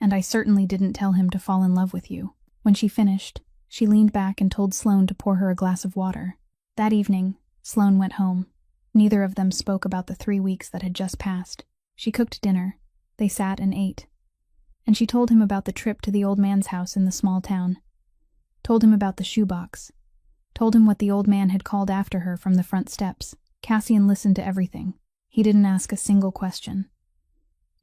And I certainly didn't tell him to fall in love with you. When she finished, she leaned back and told Sloane to pour her a glass of water. That evening, Sloane went home. Neither of them spoke about the 3 weeks that had just passed. She cooked dinner. They sat and ate. And she told him about the trip to the old man's house in the small town. Told him about the shoebox. Told him what the old man had called after her from the front steps. Cassian listened to everything. He didn't ask a single question.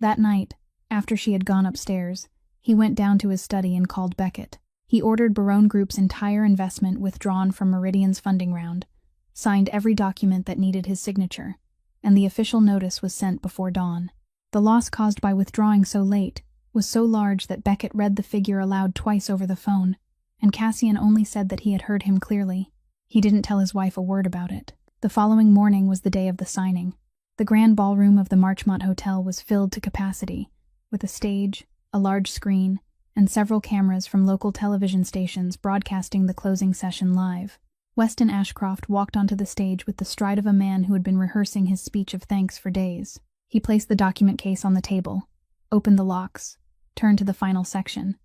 That night, after she had gone upstairs, he went down to his study and called Beckett. He ordered Barone Group's entire investment withdrawn from Meridian's funding round, signed every document that needed his signature, and the official notice was sent before dawn. The loss caused by withdrawing so late was so large that Beckett read the figure aloud twice over the phone, and Cassian only said that he had heard him clearly. He didn't tell his wife a word about it. The following morning was the day of the signing. The grand ballroom of the Marchmont Hotel was filled to capacity, with a stage, a large screen, and several cameras from local television stations broadcasting the closing session live. Weston Ashcroft walked onto the stage with the stride of a man who had been rehearsing his speech of thanks for days. He placed the document case on the table, opened the locks, turned to the final section,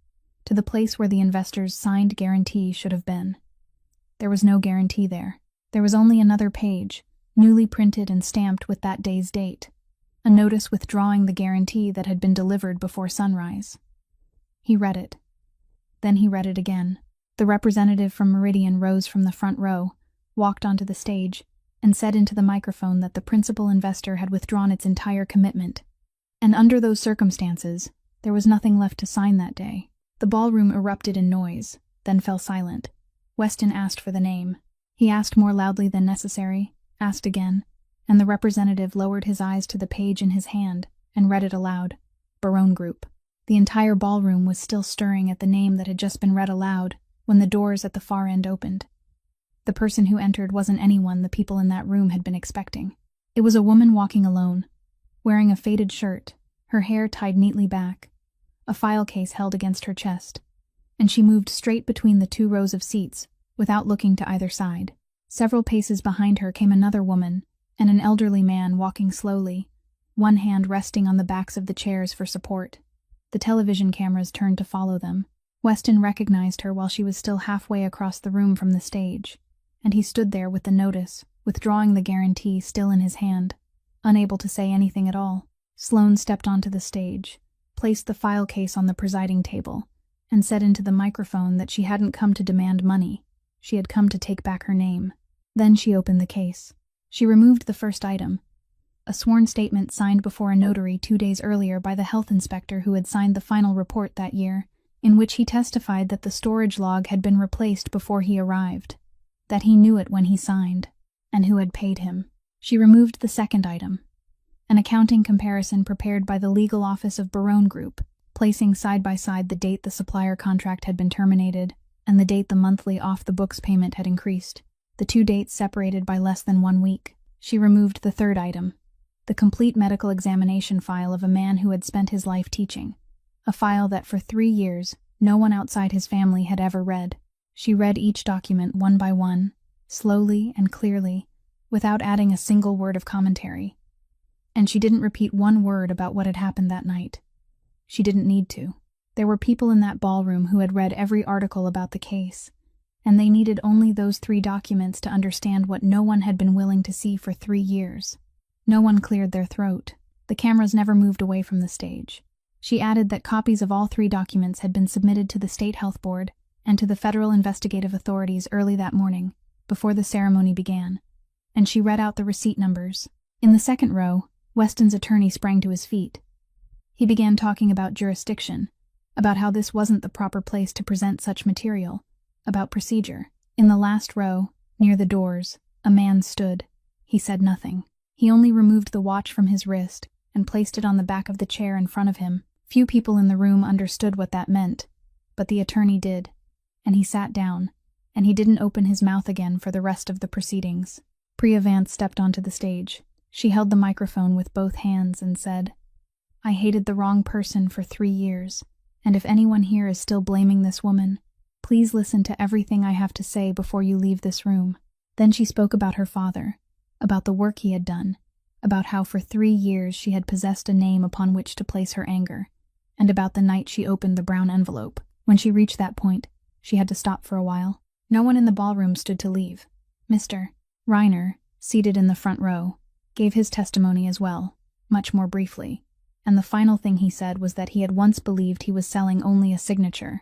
to the place where the investor's signed guarantee should have been. There was no guarantee there. There was only another page, newly printed and stamped with that day's date, a notice withdrawing the guarantee that had been delivered before sunrise. He read it. Then he read it again. The representative from Meridian rose from the front row, walked onto the stage, and said into the microphone that the principal investor had withdrawn its entire commitment. And under those circumstances, there was nothing left to sign that day. The ballroom erupted in noise, then fell silent. Weston asked for the name. He asked more loudly than necessary, asked again, and the representative lowered his eyes to the page in his hand and read it aloud. Barone Group. The entire ballroom was still stirring at the name that had just been read aloud when the doors at the far end opened. The person who entered wasn't anyone the people in that room had been expecting. It was a woman walking alone, wearing a faded shirt, her hair tied neatly back, a file case held against her chest, and she moved straight between the 2 rows of seats without looking to either side. Several paces behind her came another woman and an elderly man walking slowly, one hand resting on the backs of the chairs for support. The television cameras turned to follow them. Weston recognized her while she was still halfway across the room from the stage, and he stood there with the notice, withdrawing the guarantee still in his hand, unable to say anything at all. Sloane stepped onto the stage, placed the file case on the presiding table, and said into the microphone that she hadn't come to demand money. She had come to take back her name. Then she opened the case. She removed the first item, a sworn statement signed before a notary 2 days earlier by the health inspector who had signed the final report that year, in which he testified that the storage log had been replaced before he arrived, that he knew it when he signed, and who had paid him. She removed the second item, an accounting comparison prepared by the legal office of Barone Group, placing side by side the date the supplier contract had been terminated and the date the monthly off-the-books payment had increased, the 2 dates separated by less than 1 week. She removed the third item, the complete medical examination file of a man who had spent his life teaching, a file that for 3 years no one outside his family had ever read. She read each document one by one, slowly and clearly, without adding a single word of commentary. And she didn't repeat one word about what had happened that night. She didn't need to. There were people in that ballroom who had read every article about the case, and they needed only those 3 documents to understand what no one had been willing to see for 3 years. No one cleared their throat. The cameras never moved away from the stage. She added that copies of all 3 documents had been submitted to the State Health Board and to the federal investigative authorities early that morning, before the ceremony began, and she read out the receipt numbers. In the second row, Weston's attorney sprang to his feet. He began talking about jurisdiction, about how this wasn't the proper place to present such material, about procedure. In the last row, near the doors, a man stood. He said nothing. He only removed the watch from his wrist and placed it on the back of the chair in front of him. Few people in the room understood what that meant, but the attorney did, and he sat down, and he didn't open his mouth again for the rest of the proceedings. Priya Vance stepped onto the stage. She held the microphone with both hands and said, "I hated the wrong person for 3 years, and if anyone here is still blaming this woman, please listen to everything I have to say before you leave this room." Then she spoke about her father, about the work he had done, about how for 3 years she had possessed a name upon which to place her anger, and about the night she opened the brown envelope. When she reached that point, she had to stop for a while. No one in the ballroom stood to leave. Mr. Reiner, seated in the front row, gave his testimony as well, much more briefly, and the final thing he said was that he had once believed he was selling only a signature.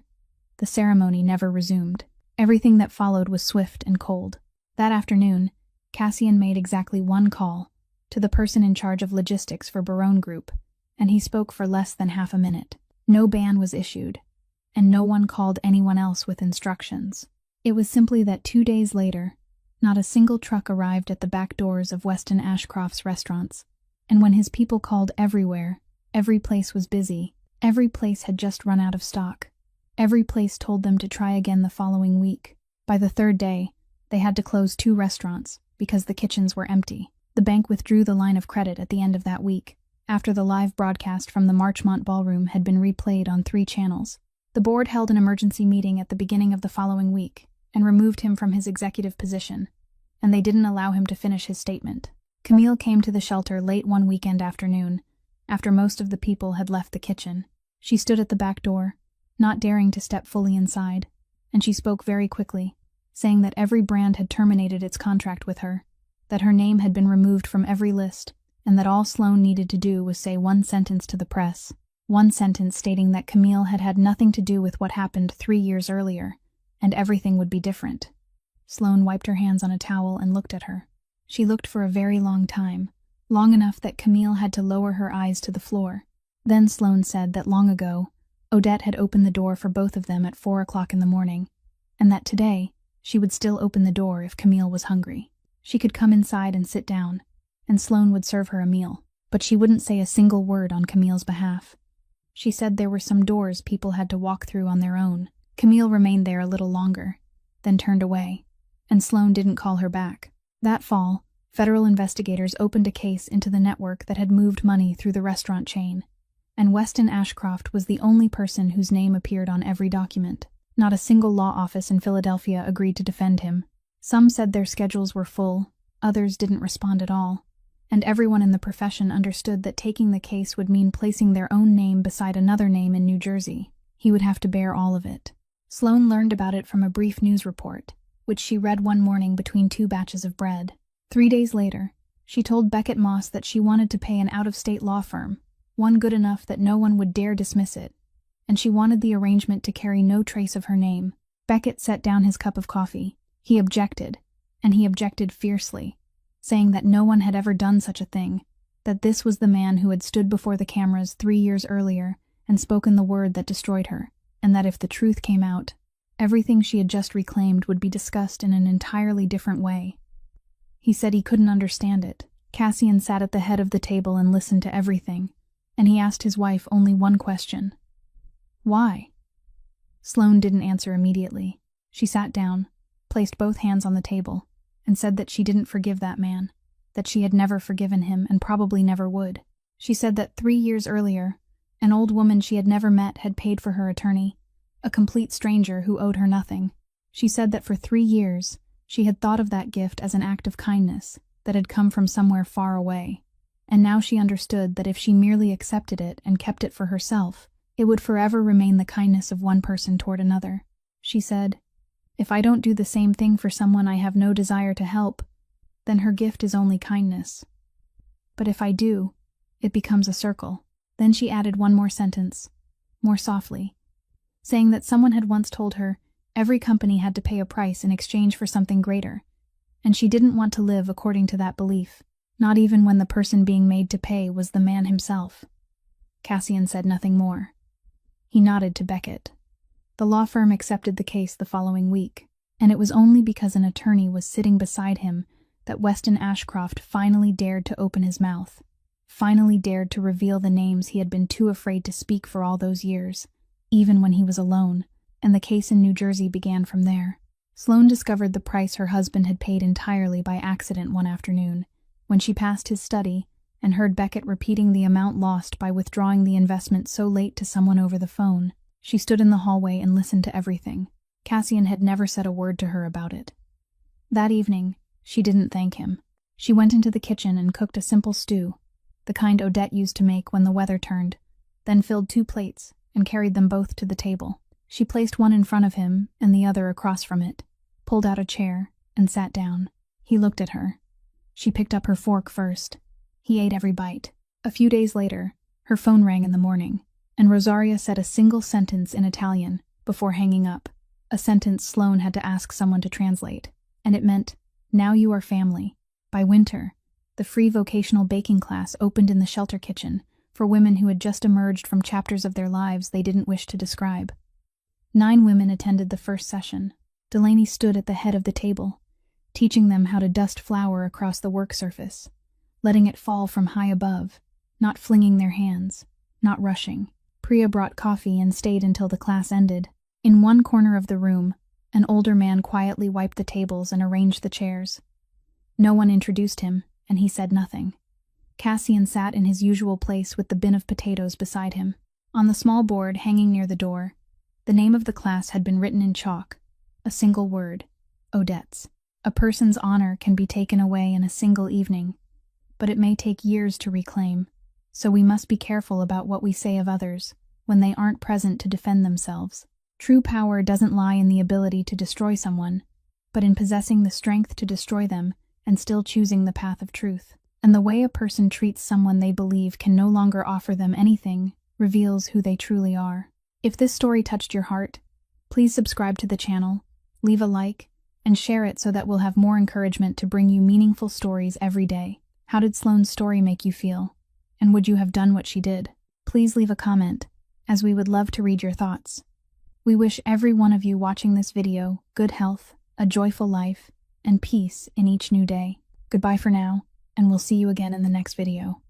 The ceremony never resumed. Everything that followed was swift and cold. That afternoon, Cassian made exactly 1 call, to the person in charge of logistics for Barone Group, and he spoke for less than half a minute. No ban was issued, and no one called anyone else with instructions. It was simply that 2 days later, not a single truck arrived at the back doors of Weston Ashcroft's restaurants, and when his people called everywhere, every place was busy. Every place had just run out of stock. Every place told them to try again the following week. By the 3rd day, they had to close 2 restaurants because the kitchens were empty. The bank withdrew the line of credit at the end of that week, after the live broadcast from the Marchmont Ballroom had been replayed on 3 channels. The board held an emergency meeting at the beginning of the following week and removed him from his executive position, and they didn't allow him to finish his statement. Camille came to the shelter late one weekend afternoon, after most of the people had left the kitchen. She stood at the back door, not daring to step fully inside, and she spoke very quickly, saying that every brand had terminated its contract with her, that her name had been removed from every list, and that all Sloane needed to do was say 1 sentence to the press, 1 sentence stating that Camille had had nothing to do with what happened 3 years earlier, and everything would be different. Sloane wiped her hands on a towel and looked at her. She looked for a very long time, long enough that Camille had to lower her eyes to the floor. Then Sloane said that long ago, Odette had opened the door for both of them at 4 o'clock in the morning, and that today, she would still open the door if Camille was hungry. She could come inside and sit down, and Sloane would serve her a meal, but she wouldn't say a single word on Camille's behalf. She said there were some doors people had to walk through on their own. Camille remained there a little longer, then turned away, and Sloane didn't call her back. That fall, federal investigators opened a case into the network that had moved money through the restaurant chain, and Weston Ashcroft was the only person whose name appeared on every document. Not a single law office in Philadelphia agreed to defend him. Some said their schedules were full, others didn't respond at all, and everyone in the profession understood that taking the case would mean placing their own name beside another name in New Jersey. He would have to bear all of it. Sloane learned about it from a brief news report, which she read one morning between 2 batches of bread. 3 days later, she told Beckett Moss that she wanted to pay an out-of-state law firm, one good enough that no one would dare dismiss it, and she wanted the arrangement to carry no trace of her name. Beckett set down his cup of coffee. He objected, and he objected fiercely, saying that no one had ever done such a thing, that this was the man who had stood before the cameras 3 years earlier and spoken the word that destroyed her, and that if the truth came out, everything she had just reclaimed would be discussed in an entirely different way. He said he couldn't understand it. Cassian sat at the head of the table and listened to everything, and he asked his wife only one question. Why? Sloane didn't answer immediately. She sat down, placed both hands on the table, and said that she didn't forgive that man, that she had never forgiven him and probably never would. She said that 3 years earlier, an old woman she had never met had paid for her attorney, a complete stranger who owed her nothing. She said that for 3 years, she had thought of that gift as an act of kindness that had come from somewhere far away, and now she understood that if she merely accepted it and kept it for herself, it would forever remain the kindness of one person toward another. She said, "If I don't do the same thing for someone I have no desire to help, then her gift is only kindness. But if I do, it becomes a circle." Then she added one more sentence, more softly, saying that someone had once told her every company had to pay a price in exchange for something greater, and she didn't want to live according to that belief, not even when the person being made to pay was the man himself. Cassian said nothing more. He nodded to Beckett. The law firm accepted the case the following week, and it was only because an attorney was sitting beside him that Weston Ashcroft finally dared to open his mouth, finally dared to reveal the names he had been too afraid to speak for all those years, even when he was alone, and the case in New Jersey began from there. Sloane discovered the price her husband had paid entirely by accident one afternoon, when she passed his study and heard Beckett repeating the amount lost by withdrawing the investment so late to someone over the phone. She stood in the hallway and listened to everything. Cassian had never said a word to her about it. That evening, she didn't thank him. She went into the kitchen and cooked a simple stew, the kind Odette used to make when the weather turned, then filled 2 plates and carried them both to the table. She placed one in front of him and the other across from it, pulled out a chair, and sat down. He looked at her. She picked up her fork first. He ate every bite. A few days later, her phone rang in the morning, and Rosaria said a single sentence in Italian before hanging up, a sentence Sloane had to ask someone to translate, and it meant, "Now you are family." By winter, the free vocational baking class opened in the shelter kitchen for women who had just emerged from chapters of their lives they didn't wish to describe. 9 women attended the first session. Delaney stood at the head of the table, teaching them how to dust flour across the work surface, letting it fall from high above, not flinging their hands, not rushing. Priya brought coffee and stayed until the class ended. In one corner of the room, an older man quietly wiped the tables and arranged the chairs. No one introduced him, and he said nothing. Cassian sat in his usual place with the bin of potatoes beside him. On the small board hanging near the door, the name of the class had been written in chalk, a single word, Odette's. A person's honor can be taken away in a single evening, but it may take years to reclaim, so we must be careful about what we say of others when they aren't present to defend themselves. True power doesn't lie in the ability to destroy someone, but in possessing the strength to destroy them and still choosing the path of truth. And the way a person treats someone they believe can no longer offer them anything reveals who they truly are. If this story touched your heart, please subscribe to the channel, leave a like, and share it so that we'll have more encouragement to bring you meaningful stories every day. How did Sloane's story make you feel? And would you have done what she did? Please leave a comment, as we would love to read your thoughts. We wish every one of you watching this video good health, a joyful life, and peace in each new day. Goodbye for now, and we'll see you again in the next video.